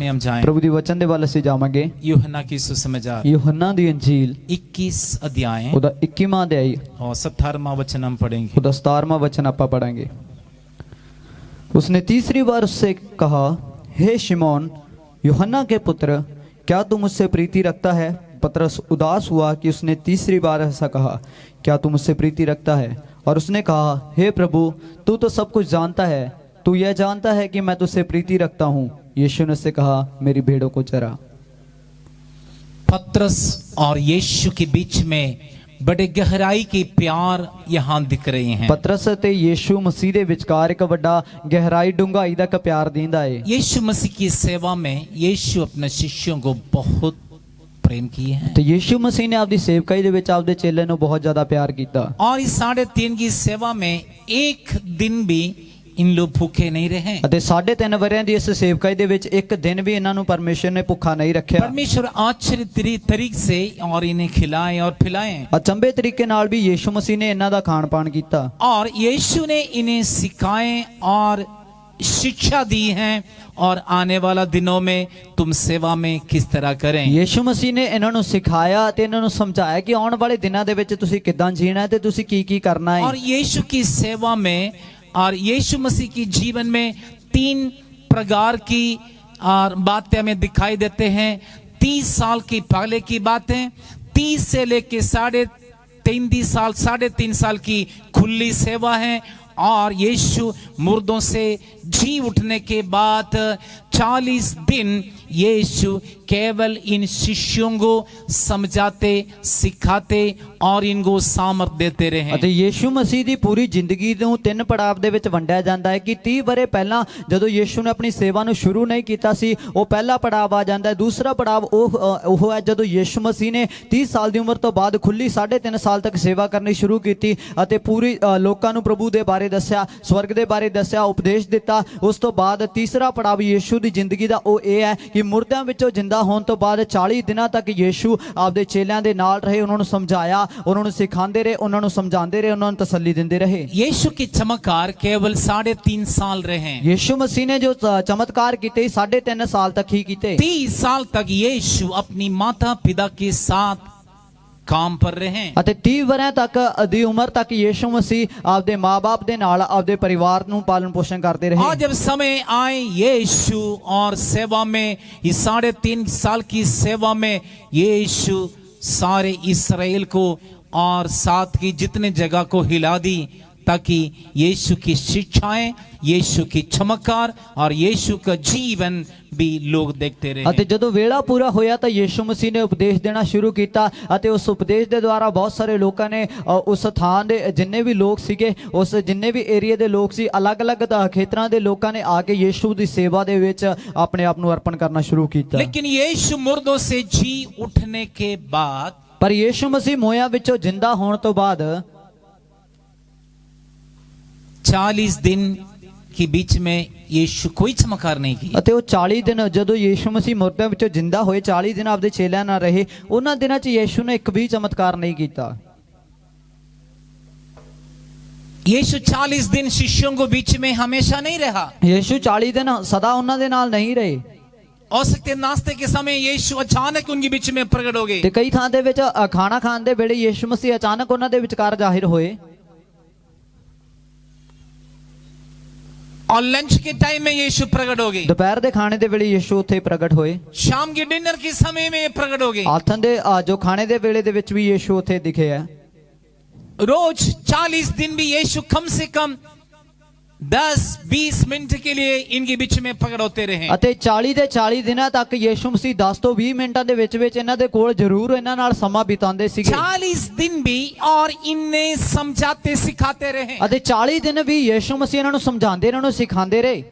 हम जाएं। प्रभु दी वचन दे ਵੱਲ ਅਸੀਂ ਜਾਵਾਂਗੇ। यूहन्ना की सुसमाचार यूहन्ना ਦੀ अंजील 21 अध्याय ਉਹਦਾ 21ਵਾਂ ਅਧਿਆਇ और 17वां वचन हम पढ़ेंगे। ਉਹਦਾ 17ਵਾਂ वचन ਆਪਾਂ पढ़ेंगे। उसने तीसरी बार उससे कहा, हे शिमोन यूहन्ना के पुत्र, क्या तू मुझसे प्रीति रखता है? पतरस उदास हुआ कि उसने तीसरी बार ऐसा कहा, क्या तू मुझसे प्रीति रखता है? और उसने कहा, हे प्रभु, तू तो सब कुछ जानता है, तू यह जानता है कि मैं तुझसे प्रीति रखता हूँ। यीशु ने उससे कहा, मेरी भेड़ों को चरा। पतरस और यीशु के बीच में बड़े गहराई के प्यार यहाँ दिख रहे हैं। पतरस ते यीशु मसीह दे विचकार एक बड़ा गहराई डूंघाई दा प्यार दींदा है। यीशु मसीह की सेवा में यीशु अपने शिष्यों को बहुत प्रेम किए हैं। तो यीशु मसीह ने आपदी सेवकाई दे विच आपदे चेले नूं बहुत ज्यादा प्यार कीता। और इस 3.5 की सेवा में एक दिन भी इन लोग भूखे नहीं रहे। ਅਤੇ 3.5 ਵਰਿਆਂ ਦੀ ਇਸ ਸੇਵਕਾਈ ਦੇ ਵਿੱਚ ਇੱਕ ਦਿਨ ਵੀ ਇਹਨਾਂ ਨੂੰ ਪਰਮੇਸ਼ਰ ਨੇ ਭੁੱਖਾ ਨਹੀਂ ਰੱਖਿਆ। परमेश्वर आश्चर्य तरीके से और इन्हें खिलाए और पिलाए। ਅਚੰਭੇ ਤਰੀਕੇ ਨਾਲ ਵੀ ਯੀਸ਼ु ਮਸੀਹ ਨੇ ਇਹਨਾਂ ਦਾ ਖਾਣ ਪਾਣ ਕੀਤਾ। और यीशु ने इन्हें सिखाए और शिक्षा दी है और आने वाला दिनों में तुम सेवा में किस तरह करें। ਯੀਸ਼ु ਮਸੀਹ ਨੇ ਇਹਨਾਂ ਨੂੰ ਸਿਖਾਇਆ ਤੇ ਇਹਨਾਂ ਨੂੰ ਸਮਝਾਇਆ ਕਿ ਆਉਣ ਵਾਲੇ ਦਿਨਾਂ ਦੇ ਵਿੱਚ ਤੁਸੀਂ ਕਿੱਦਾਂ ਜੀਣਾ ਹੈ ਤੇ ਤੁਸੀਂ ਕੀ ਕੀ ਕਰਨਾ ਹੈ। और यीशु की सेवा में और यीशु मसीह की जीवन में 3 प्रकार की बातें हमें दिखाई देते हैं। 30 साल की पहले की बातें, 30 से लेके 3.5 साल की खुली सेवा है। और यीशु मुर्दों से जी उठने के बाद 40 दिन यीशु केवल इन शिष्यों को समझाते सिखाते और इनको सामर्थ देते रहे। ਅਤੇ ਯੀਸ਼ੂ ਮਸੀਹ ਦੀ ਪੂਰੀ ਜ਼ਿੰਦਗੀ ਨੂੰ 3 ਪੜਾਵ ਦੇ ਵਿੱਚ ਵੰਡਿਆ ਜਾਂਦਾ ਹੈ ਕਿ 30 ਵਰੇ ਪਹਿਲਾਂ ਜਦੋਂ ਯੀਸ਼ੂ ਨੇ ਆਪਣੀ ਸੇਵਾ ਨੂੰ ਸ਼ੁਰੂ ਨਹੀਂ ਕੀਤਾ ਸੀ, ਉਹ ਪਹਿਲਾ ਪੜਾਵ ਆ ਜਾਂਦਾ ਹੈ। ਦੂਸਰਾ ਪੜਾਵ ਉਹ ਹੈ ਜਦੋਂ ਯੀਸ਼ੂ ਮਸੀਹ ਨੇ 30 ਸਾਲ ਦੀ ਉਮਰ ਤੋਂ ਬਾਅਦ ਖੁੱਲੀ 3.5 ਸਾਲ ਤੱਕ ਸੇਵਾ ਕਰਨੀ ਸ਼ੁਰੂ ਕੀਤੀ ਅਤੇ ਪੂਰੀ ਲੋਕਾਂ ਨੂੰ ਪ੍ਰਭੂ ਦੇ ਬਾਰੇ ਦੱਸਿਆ, स्वर्ग ਦੇ ਬਾਰੇ ਦੱਸਿਆ, ਉਪਦੇਸ਼ ਦਿੱਤਾ। ਉਸ ਤੋਂ ਬਾਅਦ ਤੀਸਰਾ ਪੜਾਵ ਯੀਸ਼ੂ ਦੀ ਜ਼ਿੰਦਗੀ ਦਾ ਉਹ ਇਹ ਹੈ ਕਿ ਮੁਰਦਿਆਂ ਵਿੱਚੋਂ ਜ਼ਿੰਦਾ ਹੋਣ ਤੋਂ ਬਾਅਦ 40 ਦਿਨਾਂ ਤੱਕ ਯੀਸ਼ੂ ਆਪਦੇ ਚੇਲਿਆਂ ਦੇ ਨਾਲ ਰਹੇ, ਉਹਨਾਂ ਨੂੰ ਸਮਝਾਇਆ, ਉਹਨਾਂ ਨੂੰ ਸਿਖਾਉਂਦੇ ਰਹੇ, ਉਹਨਾਂ ਨੂੰ ਸਮਝਾਉਂਦੇ ਰਹੇ, ਉਹਨਾਂ ਨੂੰ ਤਸੱਲੀ ਦਿੰਦੇ ਰਹੇ। यीशु के चमत्कार केवल 3.5 साल रहे। यीशु मसीह ने जो चमत्कार किए 3.5 साल तक ही किए। 30 साल तक यीशु अपनी माता पिता के साथ काम पर रहे। 30 ਵਰਿਆਂ ਤੱਕ ਦੀ ਉਮਰ ਤੱਕ ਯੀਸ਼ੂ ਮਸੀਹ ਆਪਦੇ ਮਾਂ-ਬਾਪ ਦੇ ਨਾਲ ਆਪਦੇ ਪਰਿਵਾਰ ਨੂੰ ਪਾਲਣ ਪੋਸ਼ਣ ਕਰਦੇ ਰਹੇ। और जब समय आए यीशु और सेवा में इस 3.5 साल की सेवा में यीशु सारे इस्राएल को और साथ की जितने जगह को हिला दी ताकि यीशु की शिक्षाएं, यीशु की चमत्कार और यीशु का जीवन भी लोग देखते रहे। ਅਤੇ ਜਦੋਂ ਵੇਲਾ ਪੂਰਾ ਹੋਇਆ ਤਾਂ ਯੀਸ਼ੂ ਮਸੀਹ ਨੇ ਉਪਦੇਸ਼ ਦੇਣਾ ਸ਼ੁਰੂ ਕੀਤਾ ਅਤੇ ਉਸ ਉਪਦੇਸ਼ ਦੇ ਦੁਆਰਾ ਬਹੁਤ ਸਾਰੇ ਲੋਕਾਂ ਨੇ ਉਸ ਥਾਂ ਦੇ ਜਿੰਨੇ ਵੀ ਲੋਕ ਸੀਗੇ, ਉਸ ਜਿੰਨੇ ਵੀ ਏਰੀਆ ਦੇ ਲੋਕ ਸੀ, ਅਲੱਗ-ਅਲੱਗ ਖੇਤਰਾਂ ਦੇ ਲੋਕਾਂ ਨੇ ਆ ਕੇ ਯੀਸ਼ੂ ਦੀ ਸੇਵਾ ਦੇ ਵਿੱਚ ਆਪਣੇ ਆਪ ਨੂੰ ਅਰਪਣ ਕਰਨਾ ਸ਼ੁਰੂ ਕੀਤਾ। लेकिन यीशु मुर्दों से जी उठने के बाद ਪਰ ਯੀਸ਼ੂ ਮਸੀਹ ਮੋਇਆਂ ਵਿੱਚੋਂ ਜਿੰਦਾ ਹੋਣ ਤੋਂ ਬਾਅਦ 40 दिन के बीच में यीशु कोई चमत्कार नहीं की। ਅਤੇ ਉਹ 40 ਦਿਨ ਜਦੋਂ ਯੀਸ਼ੂ ਮਸੀਹ ਮੁਰਦਿਆਂ ਵਿੱਚੋਂ ਜਿੰਦਾ ਹੋਏ 40 ਦਿਨ ਆਪਦੇ ਚੇਲਿਆਂ ਨਾਲ ਰਹੇ, ਉਹਨਾਂ ਦਿਨਾਂ 'ਚ ਯੀਸ਼ੂ ਨੇ ਇੱਕ ਵੀ ਚਮਤਕਾਰ ਨਹੀਂ ਕੀਤਾ। यीशु 40 दिन शिष्यों को बीच में हमेशा नहीं रहा। ਯੀਸ਼ੂ 40 ਦਿਨ ਸਦਾ ਉਹਨਾਂ ਦੇ ਨਾਲ ਨਹੀਂ ਰਹੇ। हो सकते नाश्ते के समय यीशु अचानक उनके बीच में प्रकट हो गए। ਤੇ ਕਈ ਥਾਂ ਦੇ ਵਿੱਚ ਖਾਣਾ ਖਾਣ ਦੇ ਵੇਲੇ ਯੀਸ਼ੂ ਮਸੀਹ ਅਚਾਨਕ ਉਹਨਾਂ ਦੇ ਵਿਚਕਾਰ ਜ਼ਾਹਿਰ ਹੋਏ। और लंच के टाइम में यीशु प्रकट हो गए। ਦੁਪਹਿਰ ਦੇ ਖਾਣੇ ਦੇ ਵੇਲੇ ਯੀਸ਼ੂ ਉੱਥੇ ਪ੍ਰਗਟ ਹੋਏ। शाम के डिनर के समय में प्रकट हो गए। ਆਥਣ ਦੇ ਜੋ ਖਾਣੇ ਦੇ ਵੇਲੇ ਦੇ ਵਿੱਚ ਵੀ ਯੀਸ਼ੂ ਉੱਥੇ ਦਿਖੇ ਹੈ। रोज 40 दिन भी यीशु कम से कम 10-20 मिनट के लिए इनके बीच में प्रकट होते रहे। ਅਤੇ 40 ਦੇ 40 ਦਿਨਾਂ ਤੱਕ ਯੀਸ਼ੂ ਮਸੀਹ 10 ਤੋਂ 20 ਮਿੰਟਾਂ ਦੇ ਵਿੱਚ ਇਹਨਾਂ ਦੇ ਕੋਲ ਜ਼ਰੂਰ ਇਹਨਾਂ ਨਾਲ ਸਮਾਂ ਬਿਤਾਉਂਦੇ ਸੀਗੇ। 40 दिन भी और इन्हें समझाते सिखाते रहे। ਅਤੇ 40 ਦਿਨ ਵੀ ਯੀਸ਼ੂ ਮਸੀਹ ਇਹਨਾਂ ਨੂੰ ਸਮਝਾਉਂਦੇ, ਇਹਨਾਂ ਨੂੰ ਸਿਖਾਉਂਦੇ ਰਹੇ।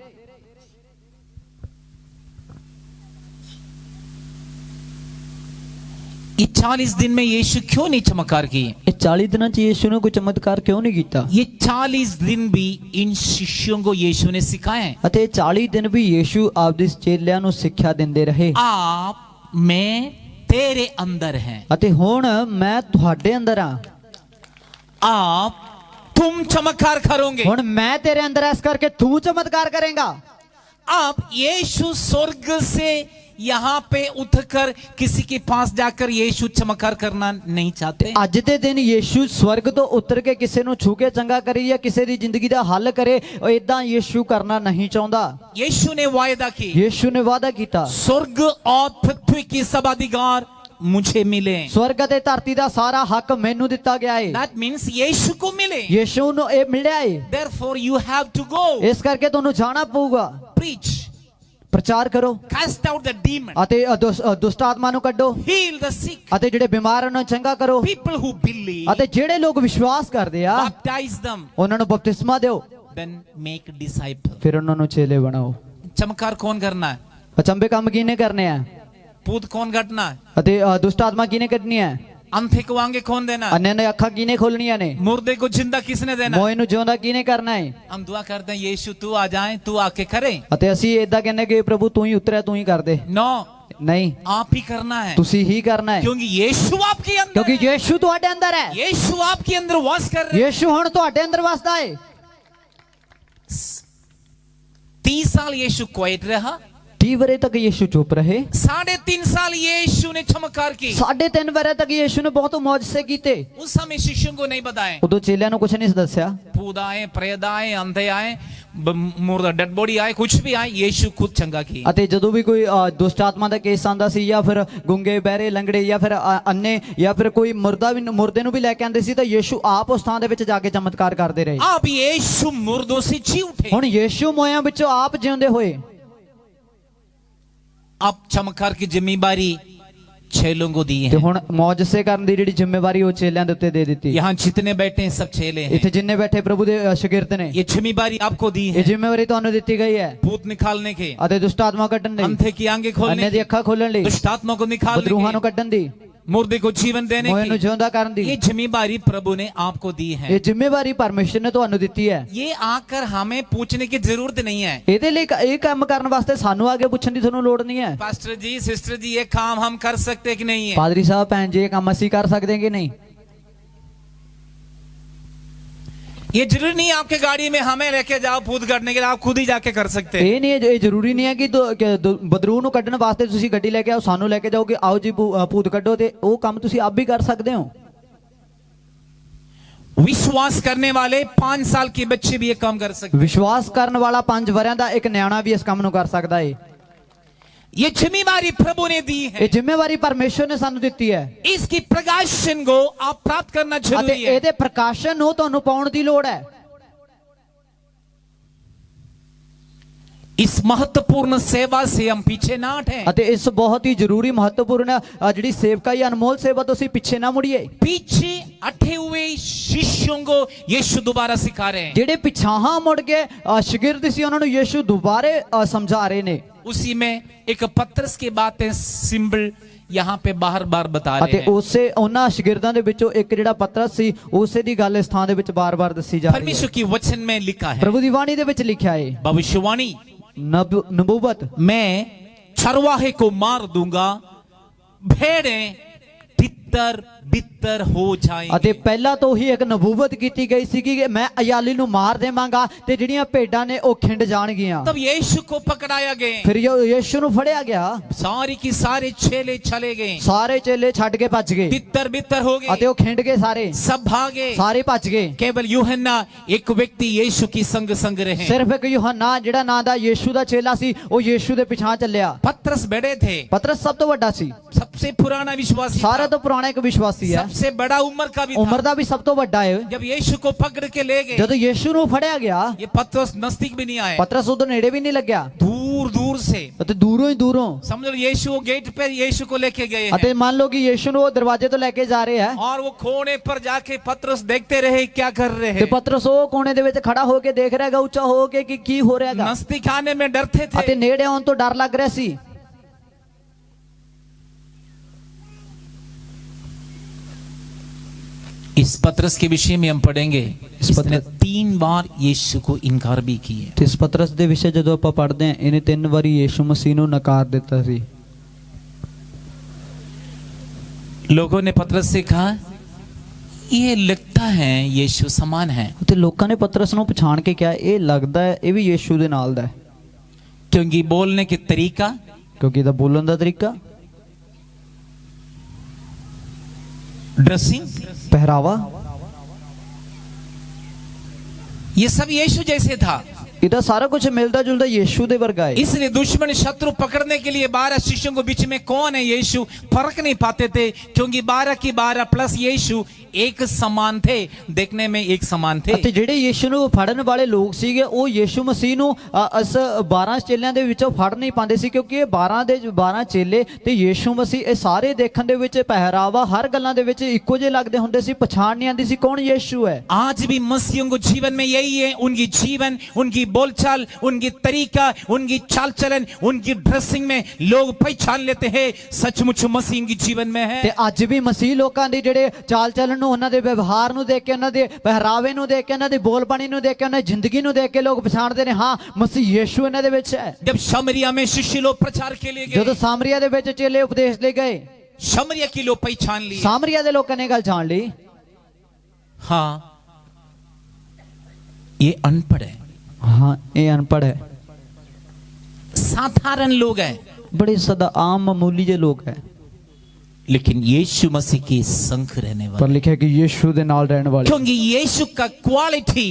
ये 40 दिन में यीशु क्यों नहीं चमत्कार किए? ਇਹ 40 ਦਿਨਾਂ 'ਚ ਯੀਸ਼ੂ ਨੇ ਕੋਈ ਚਮਤਕਾਰ ਕਿਉਂ ਨਹੀਂ ਕੀਤਾ? ये 40 दिन भी इन शिष्यों को यीशु ने सिखाए। ਅਤੇ 40 ਦਿਨ ਵੀ ਯੀਸ਼ੂ ਆਪਦੇ ਚੇਲਿਆਂ ਨੂੰ ਸਿੱਖਿਆ ਦਿੰਦੇ ਰਹੇ। आप मैं तेरे अंदर हैं। ਅਤੇ ਹੁਣ ਮੈਂ ਤੁਹਾਡੇ ਅੰਦਰ ਆ। आप तुम चमत्कार करोगे। ਹੁਣ ਮੈਂ ਤੇਰੇ ਅੰਦਰ ਐਸ ਕਰਕੇ ਤੂੰ ਚਮਤਕਾਰ ਕਰੇਗਾ। अब यीशु स्वर्ग से यहाँ पे उठकर किसी के पास जाकर यीशु चमत्कार करना नहीं चाहते। ਅੱਜ ਦੇ ਦਿਨ ਯੀਸ਼ੂ ਸਵਰਗ ਤੋਂ ਉਤਰ ਕੇ ਕਿਸੇ ਨੂੰ ਛੂ ਕੇ ਚੰਗਾ ਕਰੇ ਜਾਂ ਕਿਸੇ ਦੀ ਜ਼ਿੰਦਗੀ ਦਾ ਹੱਲ ਕਰੇ, ਉਹ ਇਦਾਂ ਯੀਸ਼ੂ ਕਰਨਾ ਨਹੀਂ ਚਾਹੁੰਦਾ। यीशु ने वायदा की, ਯੀਸ਼ੂ ਨੇ ਵਾਅਦਾ ਕੀਤਾ स्वर्ग और पृथ्वी की सब अधिकार मुझे मिले। ਸਵਰਗ ਅਤੇ ਧਰਤੀ ਦਾ ਸਾਰਾ ਹੱਕ ਮੈਨੂੰ ਦਿੱਤਾ ਗਿਆ ਹੈ। That means यीशु को मिले। ਯੀਸ਼ੂ ਨੂੰ ਇਹ ਮਿਲਿਆ ਹੈ, Therefore you have to go ਇਸ ਕਰਕੇ ਤੁਹਾਨੂੰ ਜਾਣਾ ਪਊਗਾ। preach, ਪ੍ਰਚਾਰ ਕਰੋ cast out the demon, ਅਤੇ ਦੁਸ਼ਟ ਆਤਮਾ ਨੂੰ ਕੱਢੋ heal the sick, ਅਤੇ ਜਿਹੜੇ ਬਿਮਾਰ ਉਹਨਾਂ ਨੂੰ ਚੰਗਾ ਕਰੋ people who believe, ਅਤੇ ਜਿਹੜੇ ਲੋਕ ਵਿਸ਼ਵਾਸ ਕਰਦੇ ਆ baptize them, ਉਹਨਾਂ ਨੂੰ ਬਪਤਿਸਮਾ ਦਿਓ, then make disciple। ਫਿਰ ਉਹਨਾਂ ਨੂੰ ਚੇਲੇ ਬਣਾਓ। चमत्कार कौन करना है? ਅਚੰਬੇ ਕੰਮ ਕਿਹਨੇ ਕਰਨੇ ਆ भूत कौन घटना है? ਅਤੇ ਦੁਸ਼ਟ ਆਤਮਾ ਕਿਹਨੇ ਕੱਢਣੀ ਹੈ? अंधे को आंखें कौन देना है? ਅੰਨ੍ਹਿਆਂ ਦੀਆਂ ਅੱਖਾਂ ਕਿਹਨੇ ਖੋਲਣੀਆਂ ਨੇ? मुर्दे को जिंदा किसने देना है? ਮੋਏ ਨੂੰ ਜਿਉਂਦਾ ਕਿਹਨੇ ਕਰਨਾ ਹੈ? हम दुआ करते हैं यीशु तू आ जाए, तू आके करे। ਅਤੇ ਅਸੀਂ ਇਦਾਂ ਕਹਿੰਦੇ ਕਿ ਪ੍ਰਭੂ ਤੂੰ ਹੀ ਉਤਰਿਆ, ਤੂੰ ਹੀ ਕਰ ਦੇ। नो, ਨਹੀਂ, आप ही करना है, ਤੁਸੀਂ ਹੀ ਕਰਨਾ ਹੈ, क्योंकि यीशु आपके अंदर ਕਿਉਂਕਿ है। ਯੀਸ਼ੂ ਤੁਹਾਡੇ ਅੰਦਰ ਹੈ। यीशु आपके अंदर वास कर रहे हैं। ਯੀਸ਼ੂ ਹੁਣ ਤੁਹਾਡੇ ਅੰਦਰ ਵਸਦਾ ਹੈ। 30 साल यीशु क्वाइट रहा, 30 ਵਰੇ ਤੱਕ ਯੀਸ਼ੂ ਚੁੱਪ ਰਹੇ। 3.5 साल यीशु ने चमत्कार की। 3.5 ਵਰੇ ਤੱਕ ਯੀਸ਼ੂ ਨੇ ਬਹੁਤ ਮੌਜਜ਼ੇ ਕੀਤੇ। उस समय शिष्यों को नहीं बताए। ਉਦੋਂ ਚੇਲਿਆਂ ਨੂੰ ਕੁਝ ਨਹੀਂ ਦੱਸਿਆ। भूत आए, प्रेत आए, अंधे आए, मुर्दा डेड बॉडी आए, कुछ भी आए, यीशु खुद चंगा की। ਅਤੇ ਜਦੋਂ ਵੀ ਕੋਈ ਦੁਸ਼ਟ ਆਤਮਾ ਦਾ ਕੇਸ ਆਂਦਾ ਸੀ ਜਾਂ ਫਿਰ ਗੁੰਗੇ ਬਹਿਰੇ ਲੰਗੜੇ ਜਾਂ ਫਿਰ ਅੰਨੇ ਜਾਂ ਫਿਰ ਕੋਈ ਮੁਰਦੇ ਨੂੰ ਵੀ ਲੈ ਕੇ ਆਂਦੇ ਸੀ ਤਾਂ ਯੀਸ਼ੂ ਆਪ ਉਸ ਥਾਂ ਦੇ ਵਿੱਚ ਜਾ ਕੇ ਚਮਤਕਾਰ ਕਰਦੇ ਰਹੇ। अब यीशु मुर्दों से जी उठे। ਹੁਣ ਯੀਸ਼ੂ ਮੋਇਆਂ ਵਿੱਚੋਂ ਆਪ ਜਿਉਂਦੇ ਹੋਏ। अब चमत्कार की जिम्मेदारी चेलों को दी ਤੇ है। ਹੁਣ ਮੌਜਜ਼ੇ ਕਰਨ ਦੀ ਜਿਹੜੀ ਜ਼ਿੰਮੇਵਾਰੀ ਉਹ ਚੇਲਿਆਂ ਦੇ ਉੱਤੇ ਦੇ ਦਿੱਤੀ। यहाँ जितने बैठे हैं सब चेले हैं। ਇੱਥੇ ਜਿੰਨੇ ਬੈਠੇ ਪ੍ਰਭੂ ਦੇ ਸ਼ਾਗਿਰਦ ਨੇ, ये जिम्मेदारी आपको दी ਇਹ है, ਜ਼ਿੰਮੇਵਾਰੀ ਤੁਹਾਨੂੰ ਦਿੱਤੀ ਗਈ ਹੈ भूत निकालने की, ਅਤੇ ਦੁਸ਼ਟ ਆਤਮਾ ਕੱਢਣ ਲਈ, अंधे की आंखें ਅੰਨੇ खोलने ਦੀ की, ਅੱਖਾਂ ਖੋਲਣ ਲਈ, दुष्ट आत्मा को निकालने ਬਦਰੂਹਾਂ ਨੂੰ की, ਕੱਢਣ ਦੀ, मुर्दे को जीवन देने ਮੋਇਆਂ ਨੂੰ की। ਜਿਉਂਦਾ ਕਰਨ ਦੀ। ये जिम्मेदारी प्रभु ने आपको दी है। ਇਹ ਜ਼ਿੰਮੇਵਾਰੀ ਪਰਮੇਸ਼ਰ ਨੇ ਤੁਹਾਨੂੰ ਦਿੱਤੀ ਹੈ। ये आकर हमें पूछने की जरूरत नहीं है, ਇਹਦੇ ਲਈ ਇਹ ਕੰਮ ਕਰਨ ਵਾਸਤੇ ਸਾਨੂੰ ਅੱਗੇ ਪੁੱਛਣ ਦੀ ਤੁਹਾਨੂੰ ਲੋੜ ਨਹੀਂ ਹੈ। पास्टर जी, सिस्टर जी, ये काम हम कर सकते हैं कि नहीं है? ਪਾਦਰੀ ਸਾਹਿਬ, ਭੈਣ ਜੀ, ਇਹ ਕੰਮ ਅਸੀਂ ਕਰ ਸਕਦੇ ਹਾਂ ਕਿ ਨਹੀਂ? ये जरूरी नहीं है आपके गाड़ी में हमें लेके जाओ भूत काटने के लिए, आप खुद ही जाके कर सकते हैं। ਇਹ ਨਹੀਂ ਇਹ ਜ਼ਰੂਰੀ ਨਹੀਂ ਹੈ ਕਿ ਬਦਰੂ ਨੂੰ ਕੱਢਣ ਵਾਸਤੇ ਤੁਸੀਂ ਗੱਡੀ ਲੈ ਕੇ ਆਓ, ਸਾਨੂੰ ਲੈ ਕੇ ਜਾਓ ਕਿ ਆਓ ਜੀ ਭੂਤ ਕੱਢੋ, ਤੇ ਉਹ ਕੰਮ ਤੁਸੀਂ ਆਪ ਵੀ ਕਰ ਸਕਦੇ ਹੋ। विश्वास करने वाले 5 साल के बच्चे भी ये काम कर सकते हैं। ਵਿਸ਼ਵਾਸ ਕਰਨ ਵਾਲਾ 5 ਵਰਿਆਂ ਦਾ ਇੱਕ ਨਿਆਣਾ ਵੀ ਇਸ ਕੰਮ ਨੂੰ ਕਰ ਸਕਦਾ ਹੈ। ये जिम्मेदारी प्रभु ने दी है। ਇਹ ਜ਼ਿੰਮੇਵਾਰੀ ਪਰਮੇਸ਼ਰ ਨੇ ਸਾਨੂੰ ਦਿੱਤੀ ਹੈ इसकी प्रकाशन को आप प्राप्त करना ਅਤੇ जरूरी है। ਇਹਦੇ ਪ੍ਰਕਾਸ਼ਨ ਨੂੰ ਤੁਹਾਨੂੰ ਪਾਉਣ ਦੀ ਲੋੜ ਹੈ। इस महत्वपूर्ण सेवा से हम पीछे ना हटें। ਅਤੇ ਇਸ ਬਹੁਤ ਹੀ ਜ਼ਰੂਰੀ ਮਹੱਤਵਪੂਰਨ ਜਿਹੜੀ ਸੇਵਕਾ ਹੈ, ਅਨਮੋਲ ਸੇਵਾ ਤੋਂ ਅਸੀਂ ਪਿੱਛੇ ਨਾ ਮੁੜੀਏ। पीछे हटे हुए शिष्यों को यीशु दोबारा सिखा रहे हैं। ਜਿਹੜੇ ਪਿਛਾਹਾਂ ਮੁੜ ਕੇ ਸ਼ਾਗਿਰਦ ਸੀ ਉਹਨਾਂ ਨੂੰ ਯੀਸ਼ੂ ਦੁਬਾਰੇ ਸਮਝਾ ਰਹੇ ਨੇ। उसी में एक पत्रस की बातें सिंबल यहाँ पे बार बार बता रहे ਅਤੇ हैं। ਉਸੇ ਉਹਨਾਂ ਸ਼ਾਗਿਰਦਾਂ ਦੇ ਵਿੱਚੋਂ ਇੱਕ ਜਿਹੜਾ ਪਤਰਸ ਸੀ, ਉਸੇ ਦੀ ਗੱਲ ਇਸ ਥਾਂ ਦੇ ਵਿੱਚ ਬਾਰ-ਬਾਰ ਦੱਸੀ ਜਾ ਰਹੀ ਹੈ। परमेश्वर की वचन में लिखा है, ਪ੍ਰਭੂ ਦੀ ਬਾਣੀ ਦੇ ਵਿੱਚ ਲਿਖਿਆ ਹੈ, भविष्यवाणी, ਨਬੂਵਤ, मैं चरवाहे को मार दूंगा, भेड़ें तितर बितर हो ਅਤੇ जाएंगी। ਪਹਿਲਾਂ ਤੋਂ ਹੀ ਇੱਕ ਨਬੂਵਤ ਕੀਤੀ ਗਈ ਸੀ ਕਿ ਮੈਂ ਅਯਾਲੀ ਨੂੰ ਮਾਰ ਦੇਵਾਂਗਾ ਤੇ ਜਿਹੜੀਆਂ ਭੇਡਾਂ ਨੇ ਉਹ ਖਿੰਡ ਜਾਣਗੀਆਂ। तब यीशु को पकड़ाया गया, ਫਿਰ ਯੀਸ਼ੂ ਨੂੰ ਫੜਿਆ ਗਿਆ, सारी की सारे चेले चले गए, ਸਾਰੇ ਚੇਲੇ ਛੱਡ ਕੇ ਭੱਜ ਗਏ तितर बितर हो ਅਤੇ गए, ਉਹ ਖਿੰਡ ਗਏ, ਸਾਰੇ सब भागे, ਸਾਰੇ ਭੱਜ ਗਏ। केवल यूहन्ना एक व्यक्ति यीशु की संग संग रहे। ਸਿਰਫ ਇੱਕ ਯੋਹੰਨਾ ਜਿਹੜਾ ਨਾਂ ਦਾ ਯੀਸ਼ੂ ਦਾ ਚੇਲਾ ਸੀ, ਉਹ ਯੀਸ਼ੂ ਦੇ ਪਿਛਾਂ ਚੱਲਿਆ। पतरस बड़े थे, ਪਤਰਸ ਸਭ ਤੋਂ ਵੱਡਾ ਸੀ, सबसे पुराना विश्वासी ਸਾਰਿਆਂ था, ਤੋਂ ਪੁਰਾਣਾ ਇੱਕ ਵਿਸ਼ਵਾਸੀ ਹੈ, सबसे बड़ा उम्र का भी ਉਮਰ था। ਦਾ ਵੀ ਸਭ ਤੋਂ ਵੱਡਾ ਹੈ। जब यीशु को पकड़ के ले गए, ਜਦੋਂ ਯੀਸ਼ੂ ਨੂੰ ਫੜਿਆ ਗਿਆ, ये पतरस नजदीक भी नहीं आए, ਪਤਰਸ ਉਦੋਂ ਨੇੜੇ ਵੀ ਨਹੀਂ ਲੱਗਿਆ दूर दूर से। ਅਤੇ ਦੂਰੋਂ ਹੀ ਦੂਰੋਂ। समझ लो यीशु वो गेट पे यीशु को लेके गए हैं, ਅਤੇ ਮੰਨ ਲਓ ਕਿ ਯੀਸ਼ੂ ਨੂੰ ਉਹ ਦਰਵਾਜ਼ੇ ਤੋਂ ਲੈ ਕੇ ਜਾ ਰਹੇ ਹੈ और वो कोने पर जाके पतरस देखते रहे क्या कर रहे ਤੇ हैं। ਪਤਰਸ ਉਹ ਕੋਨੇ ਦੇ ਵਿੱਚ ਖੜਾ ਹੋ ਕੇ ਦੇਖ ਰਿਹਾ ਹੈਗਾ, ਉੱਚਾ ਹੋ ਕੇ ਕਿ ਕੀ ਹੋ ਰਿਹਾ ਹੈਗਾ, नजदीक आने में डरते थे। ਅਤੇ ਨੇੜੇ ਆਉਣ ਤੋਂ ਡਰ ਲੱਗ ਰਿਹਾ ਸੀ। इस पतरस के विषय में हम पढ़ेंगे, इस इसने पतरस- 3 बार यीशु को इनकार भी किए। ਤੇ ਇਸ ਪਤਰਸ ਦੇ ਵਿਸ਼ੇ ਜਦੋਂ ਆਪਾਂ ਪੜ੍ਹਦੇ ਹਾਂ, ਇਹਨੇ 3 ਵਾਰੀ ਯੀਸ਼ੂ ਮਸੀਹ ਨੂੰ ਨਕਾਰ ਦਿੱਤਾ ਸੀ। लोगों ने पतरस से कहा, ये लगता है यीशु समान है, ਤੇ ਲੋਕਾਂ ਨੇ ਪਤਰਸ ਨੂੰ ਪਛਾਣ ਕੇ ਕਿਹਾ, ਇਹ ਲੱਗਦਾ ਹੈ ਇਹ ਵੀ ਯੀਸ਼ੂ ਦੇ ਨਾਲ ਦਾ ਹੈ। क्योंकि बोलने के तरीका, ਕਿਉਂਕਿ ਇਹਦਾ ਬੋਲਣ ਦਾ ਤਰੀਕਾ, ड्रेसिंग, ਪਹਿਰਾਵਾ, ये सब यीशु जैसे था। ਇਹਦਾ ਸਾਰਾ ਕੁਝ ਮਿਲਦਾ ਜੁਲਦਾ ਯੀਸ਼ੂ ਦੇ ਵਰਗਾ ਹੈ। इसलिए दुश्मन शत्रु पकड़ने के लिए 12 शिष्यों के बीच में कौन है यीशु फर्क नहीं पाते थे, क्योंकि 12 की 12 प्लस यीशु एक समान थे, देखने में एक समान थे। ਅਤੇ ਜਿਹੜੇ ਯੀਸ਼ੂ ਨੂੰ ਫੜਨ ਵਾਲੇ ਲੋਕ ਸੀਗੇ ਉਹ ਯੀਸ਼ੂ ਮਸੀਹ ਨੂੰ ਇਸ 12 ਚੇਲਿਆਂ ਦੇ ਵਿੱਚੋਂ ਫੜ ਨਹੀਂ ਪਾਉਂਦੇ ਸੀ, ਕਿਉਂਕਿ ਇਹ 12 ਦੇ 12 ਚੇਲੇ ਤੇ ਯੀਸ਼ੂ ਮਸੀਹ ਇਹ ਸਾਰੇ ਦੇਖਣ ਦੇ ਵਿੱਚ ਪਹਿਰਾਵਾ ਹਰ ਗੱਲਾਂ ਦੇ ਵਿੱਚ ਇੱਕੋ ਜਿਹੇ ਲੱਗਦੇ ਹੁੰਦੇ ਸੀ, पहचान नहीं आती सी कौन यीशु है। आज भी मसीहियों को जीवन में यही है, उनकी जीवन, उनकी बोलचाल, उनकी तरीका, उनकी चाल चलन, उनकी ड्रेसिंग में लोग पहचान लेते हैं सचमुच मसीह इनकी जीवन में है। ਤੇ ਅੱਜ ਵੀ ਮਸੀਹ ਲੋਕਾਂ ਦੀ ਜਿਹੜੇ ਚਾਲ ਚੱਲਣ ਨੂੰ, ਉਹਨਾਂ ਦੇ ਵਿਵਹਾਰ ਨੂੰ ਦੇਖ ਕੇ, ਉਹਨਾਂ ਦੇ ਪਹਿਰਾਵੇ ਨੂੰ ਦੇਖ ਕੇ, ਉਹਨਾਂ ਦੀ ਬੋਲਬਾਣੀ ਨੂੰ ਦੇਖ ਕੇ, ਉਹਨਾਂ ਦੀ ਜ਼ਿੰਦਗੀ ਨੂੰ ਦੇਖ ਕੇ ਲੋਕ ਪਛਾਣਦੇ ਨੇ, ਹਾਂ ਮਸੀਹ ਯੀਸ਼ੂ ਇਹਨਾਂ ਦੇ ਵਿੱਚ ਹੈ। जब शमरिया में शिष्य लोग प्रचार के लिए ਜਦੋਂ गए, ਸਾਮਰੀਆ ਦੇ ਵਿੱਚ ਚੇਲੇ ਉਪਦੇਸ਼ ਲਈ ਗਏ, शमरिया के लोग पहचान लिए, ਸਾਮਰੀਆ ਦੇ ਲੋਕਾਂ ਨੇ ਗੱਲ ਜਾਣ ਲਈ, हाँ ये अनपढ़ है, ਹਾਂ ਇਹ ਅਨਪੜ੍ਹ ਹੈ, साधारण लोग हैं, बड़े सदा आम मामूली जे लोग है, लेकिन यीशु मसीह के संग रहने पर वाले, लिखा है कि यीशु दे नाल रहने वाले, क्योंकि यीशु का क्वालिटी,